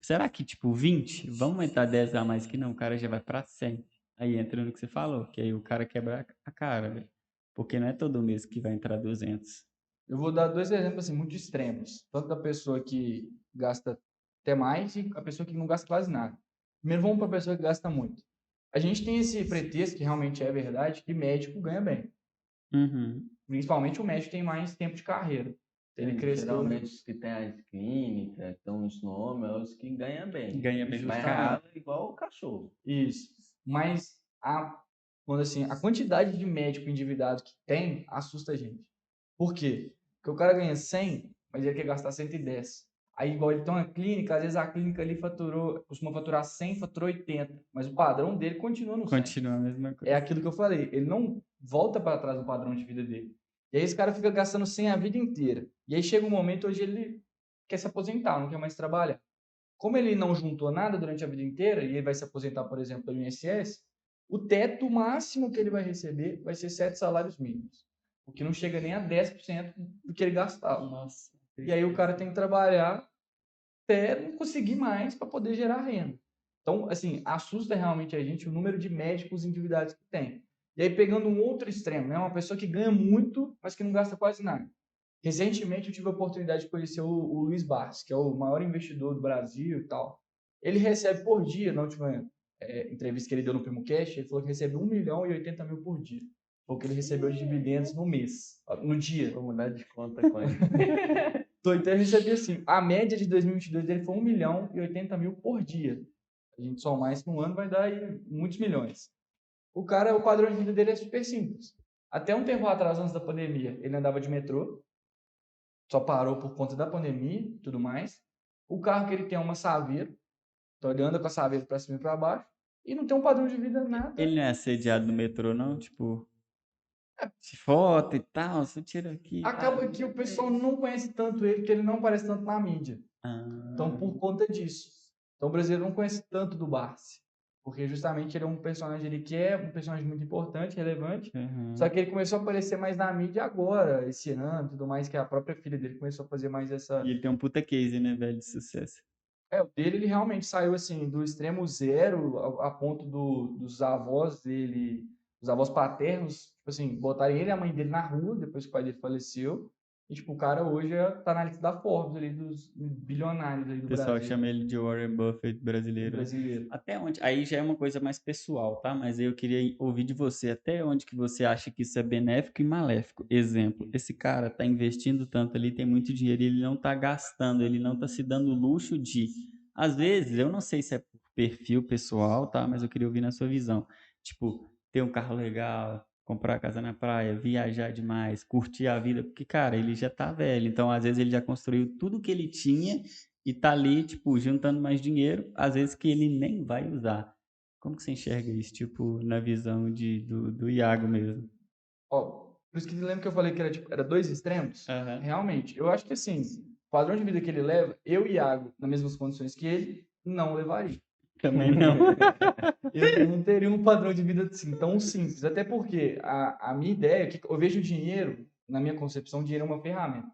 será que, tipo, 20? Vamos aumentar 10 a mais que não, o cara já vai pra 100. Aí entra no que você falou, que aí o cara quebra a cara, velho. Porque não é todo mês que vai entrar 200. Eu vou dar dois exemplos assim, muito extremos. Tanto da pessoa que gasta até mais e a pessoa que não gasta quase nada. Primeiro vamos para a pessoa que gasta muito. A gente tem esse pretexto, que realmente é verdade, que médico ganha bem. Uhum. Principalmente o médico tem mais tempo de carreira. Ele cresceu Geralmente os que tem as clínicas, tem os nomes, é os que ganham bem. Ganha bem. Mas rala igual o cachorro. Isso. Mas quando assim, a quantidade de médico endividado que tem assusta a gente. Por quê? Porque o cara ganha 100, mas ele quer gastar 110. Aí, igual ele tem uma clínica, às vezes a clínica ali costuma faturar 100, faturou 80, mas o padrão dele continua no 100. Continua a mesma É coisa. aquilo que eu falei, ele não volta para trás do padrão de vida dele. E aí esse cara fica gastando 100 a vida inteira. E aí chega um momento onde ele quer se aposentar, não quer mais trabalhar. Como ele não juntou nada durante a vida inteira e ele vai se aposentar, por exemplo, pelo INSS, o teto máximo que ele vai receber vai ser 7 salários mínimos, o que não chega nem a 10% do que ele gastava. Nossa. E aí o cara tem que trabalhar até não conseguir mais para poder gerar renda. Então, assim, assusta realmente a gente o número de médicos endividados que tem. E aí, pegando um outro extremo, né? Uma pessoa que ganha muito, mas que não gasta quase nada. Recentemente, eu tive a oportunidade de conhecer o Luiz Barros, que é o maior investidor do Brasil e tal. Ele recebe por dia, na última entrevista que ele deu no Primo Cash, ele falou que recebe 1.080.000 por dia. Porque ele recebeu de dividendos no mês, no dia. Vou mudar de conta com ele. Então ele recebia assim, a média de 2022 dele foi 1.080.000 por dia. A gente somar isso no ano vai dar aí muitos milhões. O cara, o padrão de vida dele é super simples. Até um tempo atrás, antes da pandemia, ele andava de metrô, só parou por conta da pandemia e tudo mais. O carro que ele tem é uma Saveiro, então ele anda com a Saveiro para cima e para baixo, e não tem um padrão de vida nada. Ele não é assediado no metrô, não? Tipo, se foto e tal, você tira aqui. Acaba que o pessoal não conhece tanto ele, porque ele não aparece tanto na mídia. Então, por conta disso. Então, o brasileiro não conhece tanto do Barsi. Porque justamente ele é um personagem ele que é um personagem muito importante, relevante. Só que ele começou a aparecer mais na mídia agora, esse ano, tudo mais, que a própria filha dele começou a fazer mais essa. E ele tem um puta case, né, velho, de sucesso. O dele ele realmente saiu assim do extremo zero a ponto dos avós dele, os avós paternos, tipo assim, botarem ele e a mãe dele na rua depois que o pai dele faleceu. E, tipo, o cara hoje tá na lista da Forbes ali, dos bilionários aí do O pessoal Brasil. chama ele de Warren Buffett brasileiro. Até onde? Aí já é uma coisa mais pessoal, tá? Mas eu queria ouvir de você. Até onde que você acha que isso é benéfico e maléfico? Exemplo, esse cara tá investindo tanto ali, tem muito dinheiro e ele não tá gastando, ele não tá se dando o luxo de... Às vezes, eu não sei se é por perfil pessoal, tá? Mas eu queria ouvir na sua visão. Tipo, ter um carro legal, comprar casa na praia, viajar demais, curtir a vida, porque, cara, ele já tá velho, então às vezes ele já construiu tudo que ele tinha e tá ali, tipo, juntando mais dinheiro, às vezes que ele nem vai usar. Como que você enxerga isso, tipo, na visão do Iago mesmo? Ó, por isso que lembra que eu falei que era dois extremos? Realmente, eu acho que assim, o padrão de vida que ele leva, eu e Iago, nas mesmas condições que ele, não levaria. Também não. Eu não teria um padrão de vida assim, tão simples. Até porque a minha ideia é que eu vejo o dinheiro, na minha concepção, o dinheiro é uma ferramenta.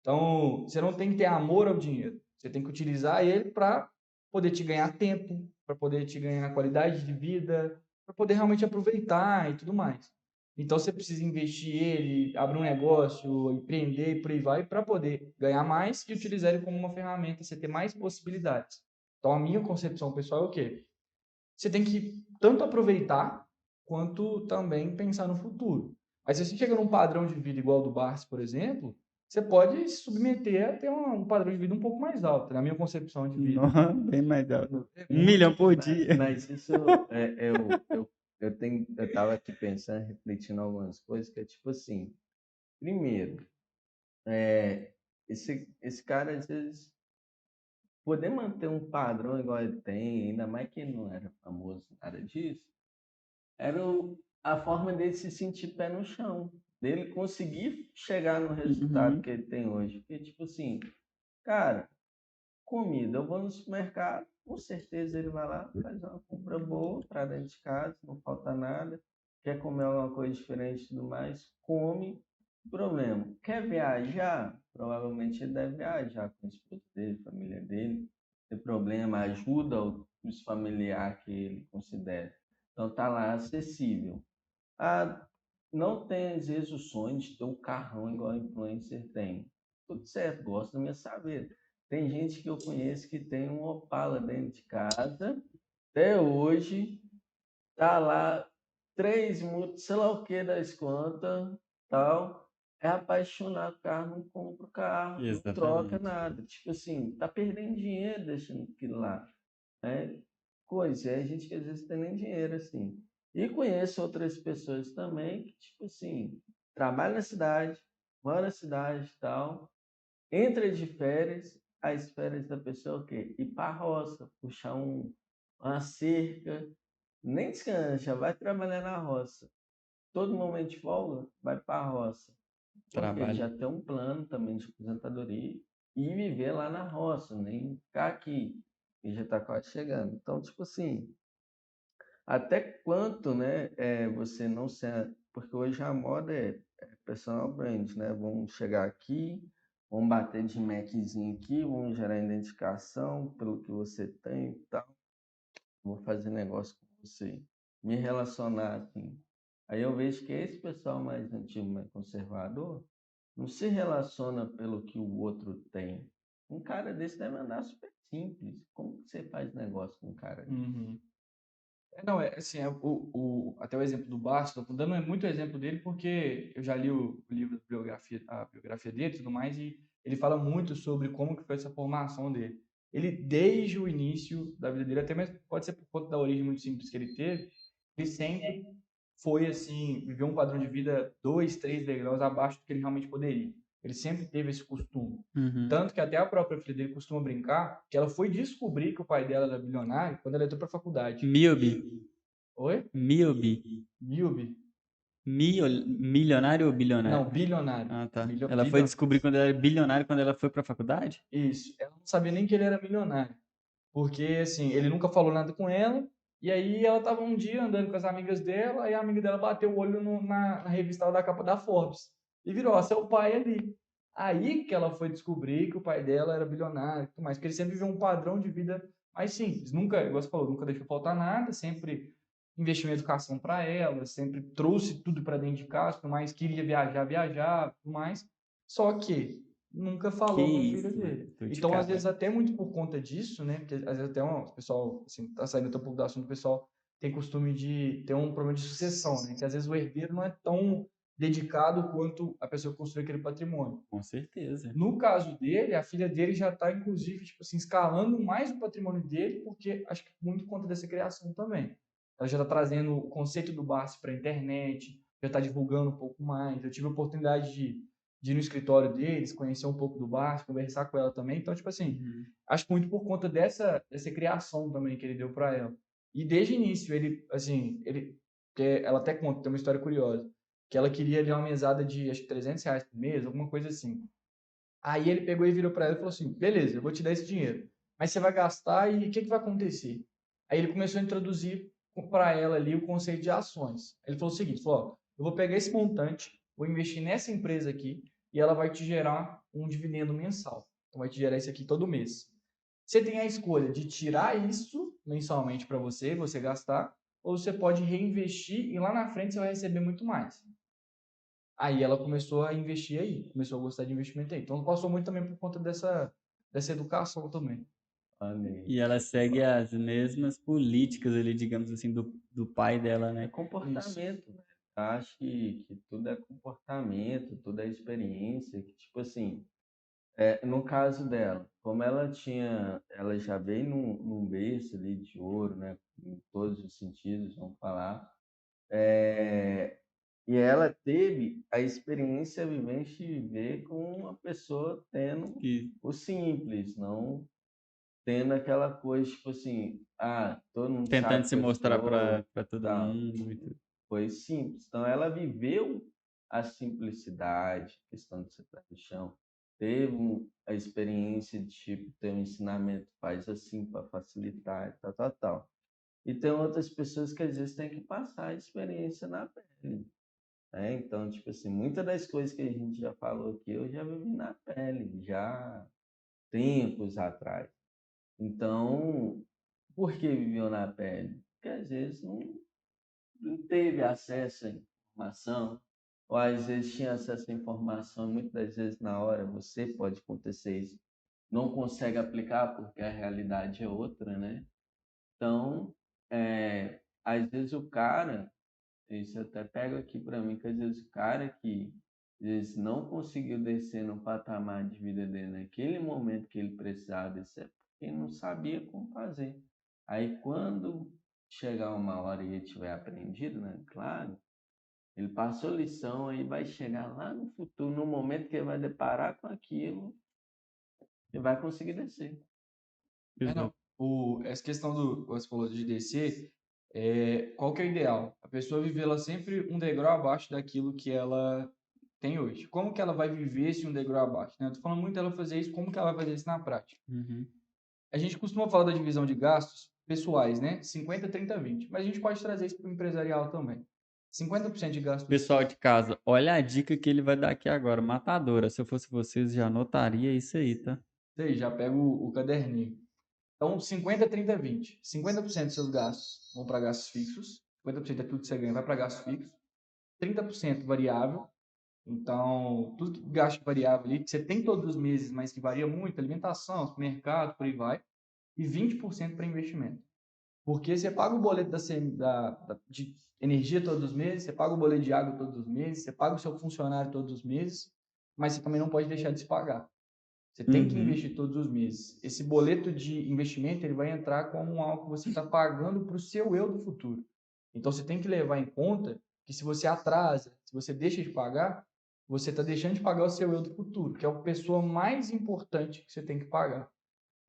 Então, você não tem que ter amor ao dinheiro. Você tem que utilizar ele para poder te ganhar tempo, para poder te ganhar qualidade de vida, para poder realmente aproveitar e tudo mais. Então, você precisa investir ele, abrir um negócio, empreender e por aí vai, para poder ganhar mais e utilizar ele como uma ferramenta, você ter mais possibilidades. Então, a minha concepção pessoal é o quê? Você tem que tanto aproveitar quanto também pensar no futuro. Mas se você chega num padrão de vida igual ao do Barça, por exemplo, você pode se submeter a ter um padrão de vida um pouco mais alto, na minha concepção de vida. Nossa, bem mais alto. 1 milhão por dia. Mas isso, eu tava aqui pensando, refletindo algumas coisas, que é tipo assim, primeiro, esse cara, às vezes, poder manter um padrão igual ele tem, ainda mais que ele não era famoso, nada disso, era a forma dele se sentir pé no chão, dele conseguir chegar no resultado que ele tem hoje. Porque, tipo assim, cara, comida, eu vou no supermercado, com certeza ele vai lá, faz uma compra boa para dentro de casa, não falta nada, quer comer alguma coisa diferente e tudo mais, come. Problema, quer viajar? Provavelmente ele deve viajar com a esposa dele, família dele. Tem problema, ajuda os familiares que ele considera. Então tá lá acessível. Não tem às vezes o sonho de ter um carrão igual a influencer tem. Tudo certo, gosto da minha saber. Tem gente que eu conheço que tem um Opala dentro de casa, até hoje, tá lá 3 multas, sei lá o que das contas, tal, é apaixonado por carro, não compra o carro, não troca Exatamente. nada. Tipo assim, tá perdendo dinheiro deixando aquilo lá. É coisa, é gente que às vezes tem nem dinheiro, assim. E conheço outras pessoas também que, tipo assim, trabalham na cidade, moram na cidade e tal, entra de férias, as férias da pessoa é o quê? Ir pra roça, puxar uma cerca, nem descansa, já vai trabalhar na roça. Todo momento de folga, vai para a roça. Porque Trabalho. já tem um plano também de aposentadoria e viver lá na roça, nem ficar aqui, e já está quase chegando. Então, tipo assim, até quanto, né, você não ser... Porque hoje a moda é personal brand, né? Vamos chegar aqui, vamos bater de Maczinho aqui, vamos gerar identificação pelo que você tem e tal. Vou fazer negócio com você, me relacionar assim. Aí eu vejo que esse pessoal mais antigo, mais conservador, não se relaciona pelo que o outro tem. Um cara desse deve andar super simples. Como que você faz negócio com um cara desse? Uhum. Não, é assim, até o exemplo do Bastos, estou dando muito exemplo dele porque eu já li o livro, a biografia dele e tudo mais, e ele fala muito sobre como que foi essa formação dele. Ele, desde o início da vida dele, até mesmo pode ser por conta da origem muito simples que ele teve, ele sempre foi assim, viveu um padrão de vida 2, 3 degraus abaixo do que ele realmente poderia. Ele sempre teve esse costume. Uhum. Tanto que até a própria filha dele costuma brincar que ela foi descobrir que o pai dela era bilionário quando ela entrou para a faculdade. Milby. Oi? Milby. Milby? Milionário ou bilionário? Não, bilionário. Ah, tá. Bilio, Ela foi bilio- descobrir quando ela era bilionário quando ela foi pra faculdade? Isso. Ela não sabia nem que ele era milionário. Porque, assim, ele nunca falou nada com ela. E aí ela tava um dia andando com as amigas dela, aí a amiga dela bateu o olho na revista lá da capa da Forbes. E virou, ó, seu pai ali. Aí que ela foi descobrir que o pai dela era bilionário e tudo mais. Porque ele sempre viveu um padrão de vida mais simples. Nunca, igual você falou, nunca deixou faltar nada, sempre investiu em educação para ela, sempre trouxe tudo para dentro de casa, tudo mais, queria viajar, viajar, tudo mais. Só que nunca Que falou com a filha isso, mano. dele. Tô de Então, às cara. vezes, até muito por conta disso, né? Porque às vezes até o pessoal, assim, tá saindo até um pouco do assunto, o pessoal tem costume de ter um problema de sucessão, né? Que às vezes o herdeiro não é tão dedicado quanto a pessoa que construiu aquele patrimônio. Com certeza. No caso dele, a filha dele já está, inclusive, tipo assim, escalando mais o patrimônio dele, porque acho que muito por conta dessa criação também. Ela já está trazendo o conceito do Barsi para a internet, já está divulgando um pouco mais. Eu tive a oportunidade de ir no escritório deles, conhecer um pouco do Barsi, conversar com ela também. Então, tipo assim, acho que muito por conta dessa criação também que ele deu para ela. E desde o início, ele, assim, que ela até conta, tem uma história curiosa, que ela queria ali uma mesada de, acho que R$ 300 por mês, alguma coisa assim. Aí ele pegou e virou para ela e falou assim: beleza, eu vou te dar esse dinheiro, mas você vai gastar e o que vai acontecer? Aí ele começou a introduzir para ela ali o conceito de ações. Ele falou o seguinte: falou, ó, eu vou pegar esse montante, vou investir nessa empresa aqui e ela vai te gerar um dividendo mensal. Então vai te gerar isso aqui todo mês. Você tem a escolha de tirar isso mensalmente para você gastar, ou você pode reinvestir e lá na frente você vai receber muito mais. Aí ela começou a investir aí, começou a gostar de investimento aí. Então passou muito também por conta dessa educação também. Amém. E ela segue as mesmas políticas ali, digamos assim, do pai dela, É né? Isso. comportamento, né? Acho que tudo é comportamento, tudo é experiência, que tipo assim, no caso dela, como ela já veio num berço ali de ouro, né? Em todos os sentidos, vamos falar. E ela teve a experiência vivente de viver com uma pessoa tendo Que o simples, não tendo aquela coisa, tipo assim, todo mundo tentando sabe se que eu mostrar sou, para todo tal. mundo e tudo. Foi simples. Então ela viveu a simplicidade, a questão de ser pé no chão. Teve a experiência de tipo, ter um ensinamento, faz assim para facilitar, e tal, tal, tal. E tem outras pessoas que às vezes têm que passar a experiência na pele. Né? Então, tipo assim, muitas das coisas que a gente já falou aqui, eu já vivi na pele, já tempos atrás. Então, por que viveu na pele? Porque às vezes não teve acesso à informação, ou às vezes tinha acesso à informação, muitas das vezes na hora você pode acontecer isso, não consegue aplicar porque a realidade é outra, né? Então, às vezes o cara isso eu até pego aqui para mim, que às vezes o cara que às vezes não conseguiu descer no patamar de vida dele naquele momento que ele precisava descer, porque não sabia como fazer. Aí quando chegar uma hora e ele tiver aprendido, né? Claro, ele passou lição, aí vai chegar lá no futuro, no momento que ele vai deparar com aquilo, ele vai conseguir descer. Não. Exato. Essa questão você falou de descer, qual que é o ideal? A pessoa viver ela sempre um degrau abaixo daquilo que ela tem hoje. Como que ela vai viver se um degrau abaixo, né? Eu tô falando muito dela fazer isso, como que ela vai fazer isso na prática? Uhum. A gente costuma falar da divisão de gastos pessoais, né? 50, 30, 20. Mas a gente pode trazer isso para o empresarial também. 50% de gastos Pessoal de casa, olha a dica que ele vai dar aqui agora, matadora. Se eu fosse vocês, já anotaria isso aí, tá? aí, já pega o caderninho. Então, 50, 30, 20. 50% dos seus gastos vão para gastos fixos. 50% daquilo que você ganha vai para gastos fixos. 30% variável. Então, tudo que gasto variável ali, que você tem todos os meses, mas que varia muito, alimentação, supermercado, por aí vai. E 20% para investimento. Porque você paga o boleto de energia todos os meses, você paga o boleto de água todos os meses, você paga o seu funcionário todos os meses, mas você também não pode deixar de se pagar. Você tem que Uhum. investir todos os meses. Esse boleto de investimento ele vai entrar como algo que você está pagando para o seu eu do futuro. Então você tem que levar em conta que se você atrasa, se você deixa de pagar, você está deixando de pagar o seu eu do futuro, que é a pessoa mais importante que você tem que pagar.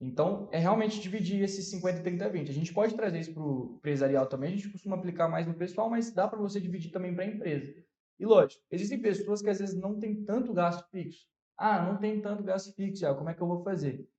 Então, é realmente dividir esses 50, 30, 20. A gente pode trazer isso para o empresarial também, a gente costuma aplicar mais no pessoal, mas dá para você dividir também para a empresa. E lógico, existem pessoas que às vezes não têm tanto gasto fixo. Ah, não tem tanto gasto fixo, já, como é que eu vou fazer?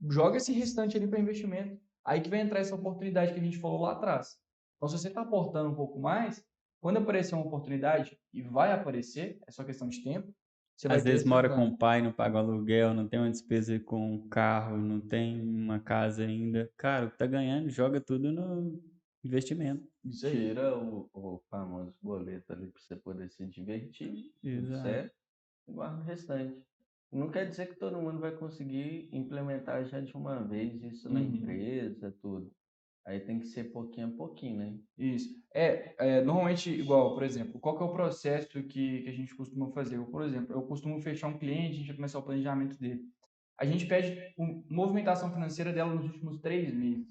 Joga esse restante ali para investimento. Aí que vai entrar essa oportunidade que a gente falou lá atrás. Então, se você está aportando um pouco mais, quando aparecer uma oportunidade, e vai aparecer, é só questão de tempo, você vai Às ter vezes esse mora com ganho. o pai, não paga o aluguel, não tem uma despesa com o carro, não tem uma casa ainda. Cara, o que tá ganhando, joga tudo no investimento. Isso aí. Tira o famoso boleto ali para você poder se divertir, tudo Exato. certo, e guarda o restante. Não quer dizer que todo mundo vai conseguir implementar já de uma vez isso na Uhum. empresa, tudo. Aí tem que ser pouquinho a pouquinho, né? Isso. Normalmente, igual, por exemplo, qual que é o processo que a gente costuma fazer? Por exemplo, eu costumo fechar um cliente, a gente vai começar o planejamento dele. A gente pede movimentação financeira dela nos últimos 3 meses,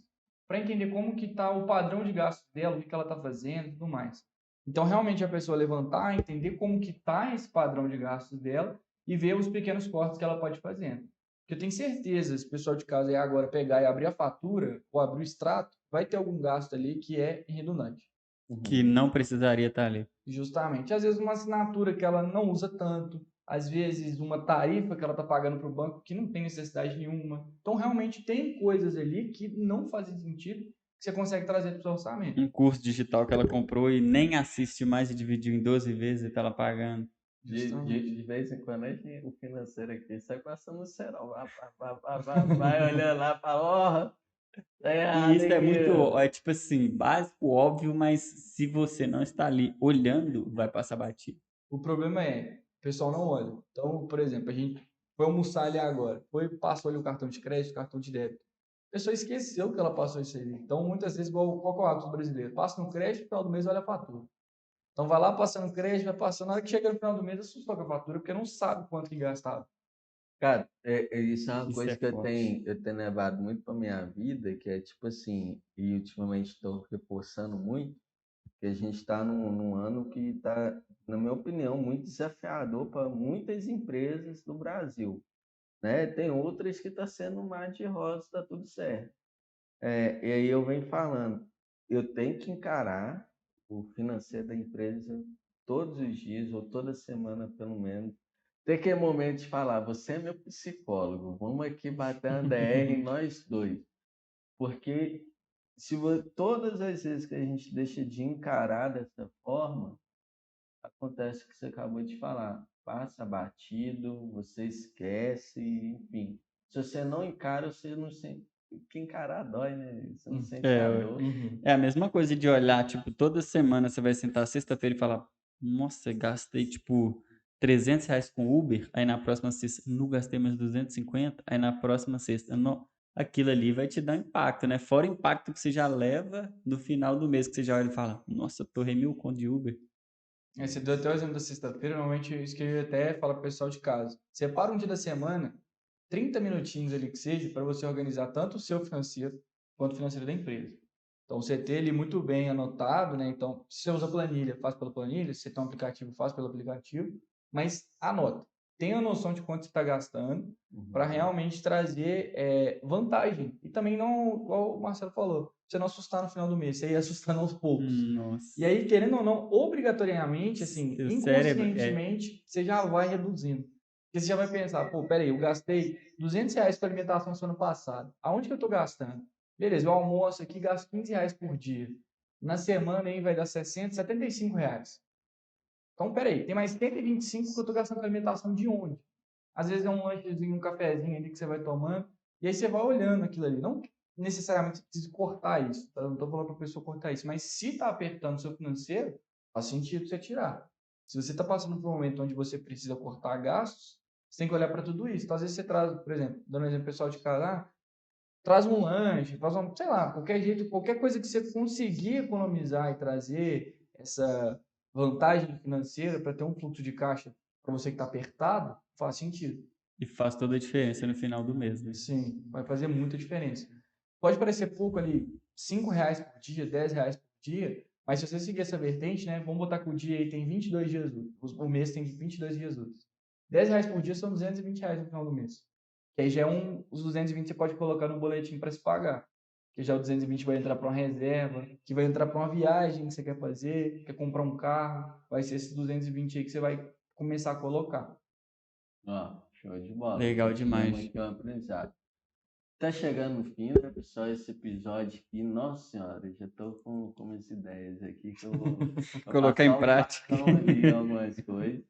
para entender como que está o padrão de gastos dela, o que ela está fazendo e tudo mais. Então, realmente, a pessoa levantar, entender como que está esse padrão de gastos dela e ver os pequenos cortes que ela pode fazer. Porque eu tenho certeza, se o pessoal de casa agora pegar e abrir a fatura ou abrir o extrato, vai ter algum gasto ali que é redundante. Que não precisaria estar ali. Justamente. Às vezes uma assinatura que ela não usa tanto, às vezes uma tarifa que ela está pagando para o banco que não tem necessidade nenhuma. Então, realmente tem coisas ali que não fazem sentido que você consegue trazer para o seu orçamento. Um curso digital que ela comprou e nem assiste mais e dividiu em 12 vezes e tá ela pagando. De vez em quando o financeiro aqui sai passando o cerol. Vai olhando lá para ó, tá E errado isso é aqui. muito, é tipo assim, básico, óbvio, mas se você não está ali olhando, vai passar batido. O problema é, o pessoal não olha. Então, por exemplo, a gente foi almoçar ali agora, passou ali o cartão de crédito, o cartão de débito. A pessoa esqueceu que ela passou isso aí. Então, muitas vezes, qual que é o hábito do brasileiro? Passa no crédito, no final do mês olha a fatura. Então vai lá passando crédito, vai passando, na hora que chega no final do mês, assustou com a fatura, porque não sabe quanto que gastava. Cara, isso é uma Isso é coisa que forte. eu tenho levado muito para minha vida, que é tipo assim, e ultimamente estou reforçando muito, que a gente está num ano que está, na minha opinião, muito desafiador para muitas empresas do Brasil, né? Tem outras que está sendo um mar de rosas, está tudo certo. E aí eu venho falando, eu tenho que encarar o financeiro da empresa todos os dias, ou toda semana pelo menos. Tem aquele momento de falar, você é meu psicólogo, vamos aqui bater uma DR nós dois. Porque todas as vezes que a gente deixa de encarar dessa forma, acontece o que você acabou de falar. Passa batido, você esquece, enfim. Se você não encara, você não sente. Porque encarar dói, né? Você não sente É, a ué. dor. Uhum. É a mesma coisa de olhar, tipo, toda semana você vai sentar sexta-feira e falar, nossa, gastei, tipo, R$ 300 com Uber, aí na próxima sexta, não gastei mais 250, aí na próxima sexta, não. aquilo ali vai te dar impacto, né? Fora o impacto que você já leva no final do mês, que você já olha e fala, nossa, eu torrei 1.000 conto de Uber. Você deu até o exemplo da sexta-feira, normalmente isso que eu ia até falar pro pessoal de casa. Separa um dia da semana, 30 minutinhos ali que seja, para você organizar tanto o seu financeiro quanto o financeiro da empresa. Então, você ter ele muito bem anotado, né? Então, se você usa planilha, faz pela planilha. Se você tem um aplicativo, faz pelo aplicativo. Mas anota. Tenha noção de quanto você está gastando para realmente trazer vantagem. E também não, igual o Marcelo falou, você não assustar no final do mês, você ir assustando aos poucos. Nossa. E aí, querendo ou não, obrigatoriamente, assim, Seu cérebro inconscientemente, você já vai reduzindo. Porque você já vai pensar, pô, peraí, eu gastei R$ 200 com alimentação no ano passado. Aonde que eu tô gastando? Beleza, eu almoço aqui, gasto R$ 15 por dia. Na semana aí vai dar 60, R$ 75. Então, peraí, tem mais 125 que eu tô gastando com alimentação de onde? Às vezes é um lanchezinho, um cafezinho ali que você vai tomando. E aí você vai olhando aquilo ali. Não necessariamente você precisa cortar isso. Tá? Eu não tô falando para a pessoa cortar isso. Mas se tá apertando o seu financeiro, faz sentido você tirar. Se você está passando por um momento onde você precisa cortar gastos, você tem que olhar para tudo isso. Então, às vezes você traz, por exemplo, dando um exemplo pessoal de casa, traz um lanche, faz um, sei lá, qualquer jeito, qualquer coisa que você conseguir economizar e trazer essa vantagem financeira para ter um fluxo de caixa para você que está apertado, faz sentido. e faz toda a diferença no final do mês, né? Sim, vai fazer muita diferença. Pode parecer pouco ali, R$ 5 por dia, R$ 10 por dia, mas se você seguir essa vertente, né, vamos botar que o dia aí tem 22 dias úteis, o mês tem 22 dias úteis. R$ 10 por dia são R$ 220 no final do mês. Que aí já é os 220 você pode colocar no boletim para se pagar. Que já o 220 vai entrar para uma reserva, que vai entrar para uma viagem que você quer fazer, quer comprar um carro, vai ser esses 220 aí que você vai começar a colocar. Ó, show de bola. Legal Já tivemos demais. aqui um aprendizado. Tá chegando no fim, né, pessoal? Esse episódio aqui, nossa senhora, eu já tô com umas ideias aqui que eu vou Colocar em passar o prática. bastão ali em algumas coisas,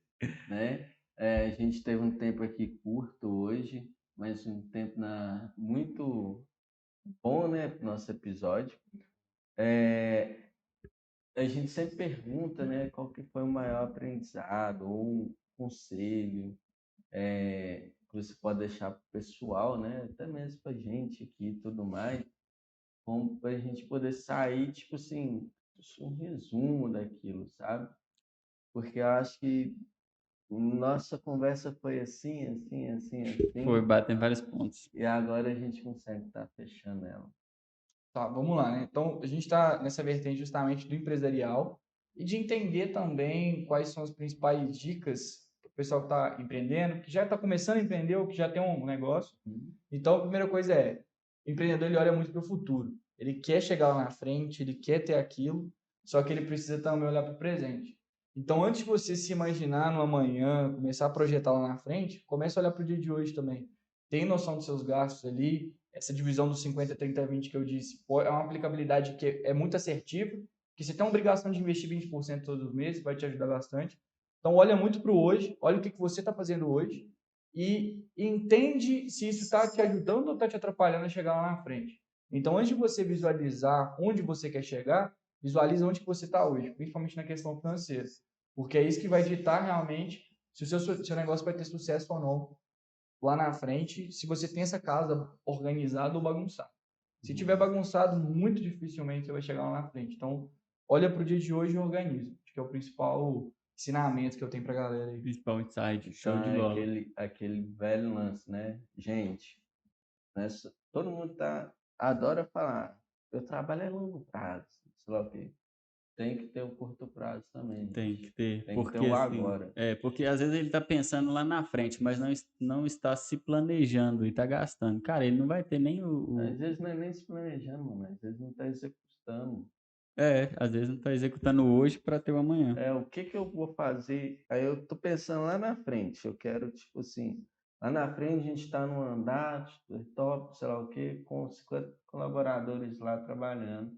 né? A gente teve um tempo aqui curto hoje, mas um tempo muito bom, né, pro nosso episódio. A gente sempre pergunta, né, qual que foi o maior aprendizado ou um conselho que você pode deixar para o pessoal, né, até mesmo para a gente aqui e tudo mais, como para a gente poder sair, tipo assim, um resumo daquilo, sabe? Porque eu acho que nossa conversa foi assim, assim, assim, Foi, assim, batem vários pontos. e agora a gente consegue estar fechando ela. Tá, vamos lá, né? Então, a gente está nessa vertente justamente do empresarial e de entender também quais são as principais dicas para o pessoal que está empreendendo, que já está começando a empreender ou que já tem um negócio. Então, a primeira coisa o empreendedor ele olha muito para o futuro. Ele quer chegar lá na frente, ele quer ter aquilo, só que ele precisa também olhar para o presente. Então, antes de você se imaginar no amanhã, começar a projetar lá na frente, comece a olhar para o dia de hoje também. Tem noção dos seus gastos ali, essa divisão dos 50, 30, 20 que eu disse, é uma aplicabilidade que é muito assertiva, que você tem a obrigação de investir 20% todos os meses, vai te ajudar bastante. Então, olha muito para o hoje, olha o que você está fazendo hoje e entende se isso está te ajudando ou está te atrapalhando a chegar lá na frente. Então, antes de você visualizar onde você quer chegar, visualiza onde você está hoje, principalmente na questão financeira, porque é isso que vai ditar realmente se o seu negócio vai ter sucesso ou não lá na frente, se você tem essa casa organizada ou bagunçada. Se tiver bagunçado, muito dificilmente você vai chegar lá na frente. Então, olha para o dia de hoje e organiza. Acho que é o principal ensinamento que eu tenho para a galera aí. Principal insight, show Então de é bola. aquele velho lance, né? Gente, todo mundo adora falar, eu trabalho a longo prazo, sei lá o quê. Tem que ter o curto prazo também, Tem gente. que ter, Tem que ter porque o assim, agora. porque às vezes ele tá pensando lá na frente, mas não está se planejando e tá gastando. Cara, ele não vai ter nem Às vezes não é nem se planejando, mano. Às vezes não está executando. às vezes não tá executando hoje para ter o amanhã. O que que eu vou fazer? Aí eu tô pensando lá na frente. Eu quero, tipo assim, lá na frente a gente está num andar, top, sei lá o quê, com 50 colaboradores lá trabalhando,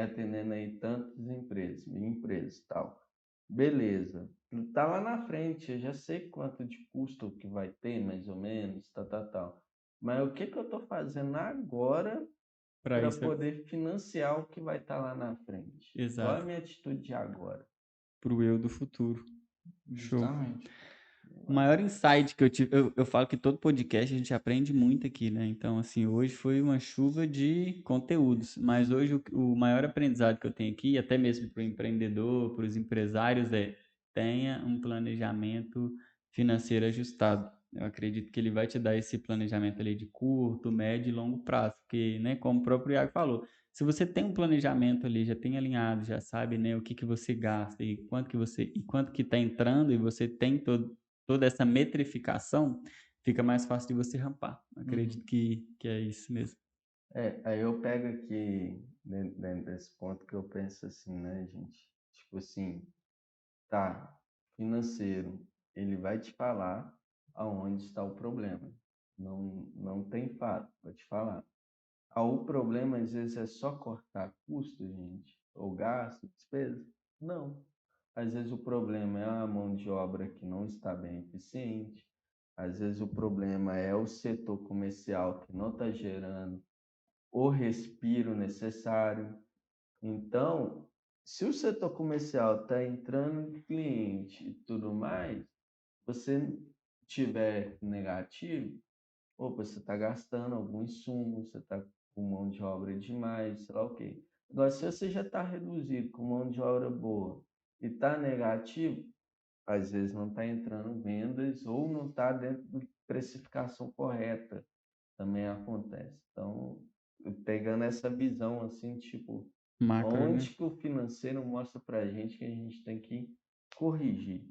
atendendo aí tantas empresas e tal. Beleza. Tá lá na frente, eu já sei quanto de custo que vai ter, mais ou menos, tal. Mas o que que eu estou fazendo agora Para para isso, poder financiar o que vai estar lá na frente? Qual é a exato, minha atitude de agora? pro eu do futuro. Show. Justamente. O maior insight que eu tive, eu falo que todo podcast a gente aprende muito aqui, né? Então, assim, hoje foi uma chuva de conteúdos, mas hoje o maior aprendizado que eu tenho aqui, até mesmo para o empreendedor, para os empresários, é tenha um planejamento financeiro ajustado. Eu acredito que ele vai te dar esse planejamento ali de curto, médio e longo prazo, porque, né, como o próprio Iago falou, se você tem um planejamento ali, já tem alinhado, já sabe, né, o que que você gasta e quanto que está entrando e você tem toda essa metrificação, fica mais fácil de você rampar. Acredito que é isso mesmo. Aí eu pego aqui, dentro desse ponto que eu penso assim, né, gente? Tipo assim, tá, financeiro, ele vai te falar aonde está o problema. Não tem fato, vou te falar. O problema, às vezes, é só cortar custo, gente, ou gasto, despesa? Não. Às vezes o problema é a mão de obra que não está bem eficiente. Às vezes o problema é o setor comercial que não está gerando o respiro necessário. Então, se o setor comercial está entrando em cliente e tudo mais, você tiver negativo, opa, você está gastando algum insumo, você está com mão de obra demais, sei lá o quê. Agora, se você já está reduzido com mão de obra boa e está negativo, às vezes não está entrando vendas ou não está dentro da precificação correta, também acontece. Então, pegando essa visão assim, tipo, Macro, né? onde que o financeiro mostra para a gente que a gente tem que corrigir.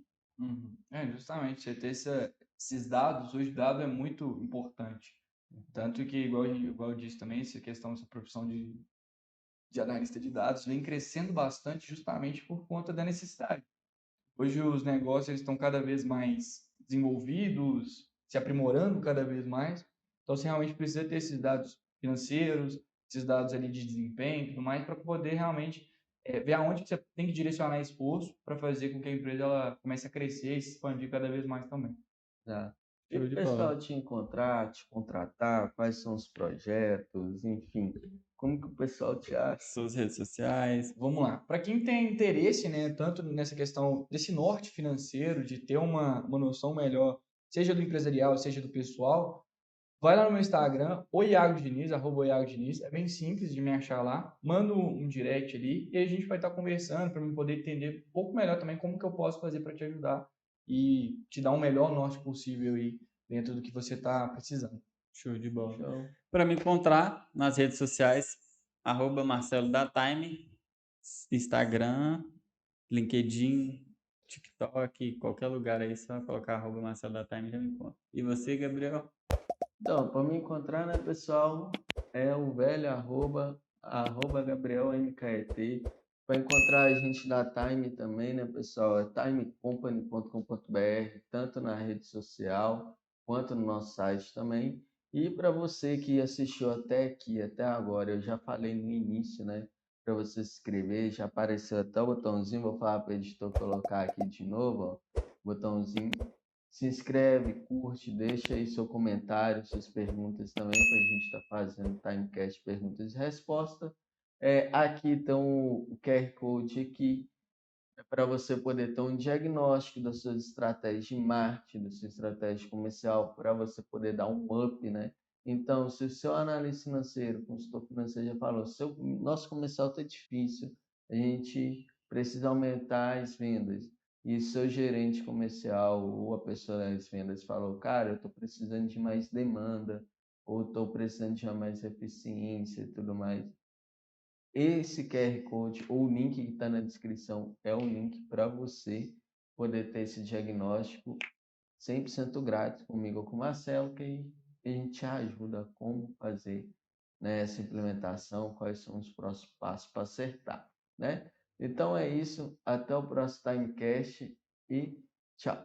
Justamente, você ter esses dados, hoje dado é muito importante. Tanto que, igual eu disse também, essa questão dessa profissão de analista de dados vem crescendo bastante justamente por conta da necessidade. Hoje os negócios eles estão cada vez mais desenvolvidos, se aprimorando cada vez mais. Então, você realmente precisa ter esses dados financeiros, esses dados ali de desempenho e tudo mais, para poder realmente ver aonde que você tem que direcionar esforço para fazer com que a empresa ela comece a crescer e se expandir cada vez mais também. Tá? E Show o de bola. pessoal te encontrar, te contratar, quais são os projetos, enfim, como que o pessoal te acha? Suas redes sociais. Vamos lá. Para quem tem interesse, né, tanto nessa questão desse norte financeiro, de ter uma noção melhor, seja do empresarial, seja do pessoal, vai lá no meu Instagram, o Iago Diniz, @o Iago Diniz, é bem simples de me achar lá, manda um direct ali e a gente vai estar conversando para eu poder entender um pouco melhor também como que eu posso fazer para te ajudar e te dar um melhor norte possível aí dentro do que você está precisando. Show de bola. Show. Para me encontrar nas redes sociais, Marcelo da Time, Instagram, LinkedIn, TikTok, qualquer lugar aí, só colocar Marcelo da Time já me encontra. E você, Gabriel? Então, para me encontrar, né, pessoal, é o velho arroba Gabriel MKET. Para encontrar a gente da Time também, né, pessoal, é timecompany.com.br, tanto na rede social quanto no nosso site também. E para você que assistiu até aqui, até agora, eu já falei no início, né, para você se inscrever, já apareceu até o botãozinho, vou falar para o editor colocar aqui de novo, ó, botãozinho. Se inscreve, curte, deixa aí seu comentário, suas perguntas também, para a gente estar fazendo Timecast perguntas e respostas. Aqui estão o QR Code aqui, para você poder ter um diagnóstico das suas estratégias de marketing, da sua estratégia comercial, para você poder dar um up, né? Então, se o seu analista financeiro, consultor financeiro já falou, nosso comercial está difícil, a gente precisa aumentar as vendas. E seu gerente comercial ou a pessoa das vendas falou, cara, eu estou precisando de mais demanda, ou estou precisando de mais eficiência e tudo mais. Esse QR Code ou o link que está na descrição é o link para você poder ter esse diagnóstico 100% grátis comigo ou com o Marcelo, que a gente te ajuda a como fazer, né, essa implementação, quais são os próximos passos para acertar, né? Então é isso, até o próximo Timecast e tchau!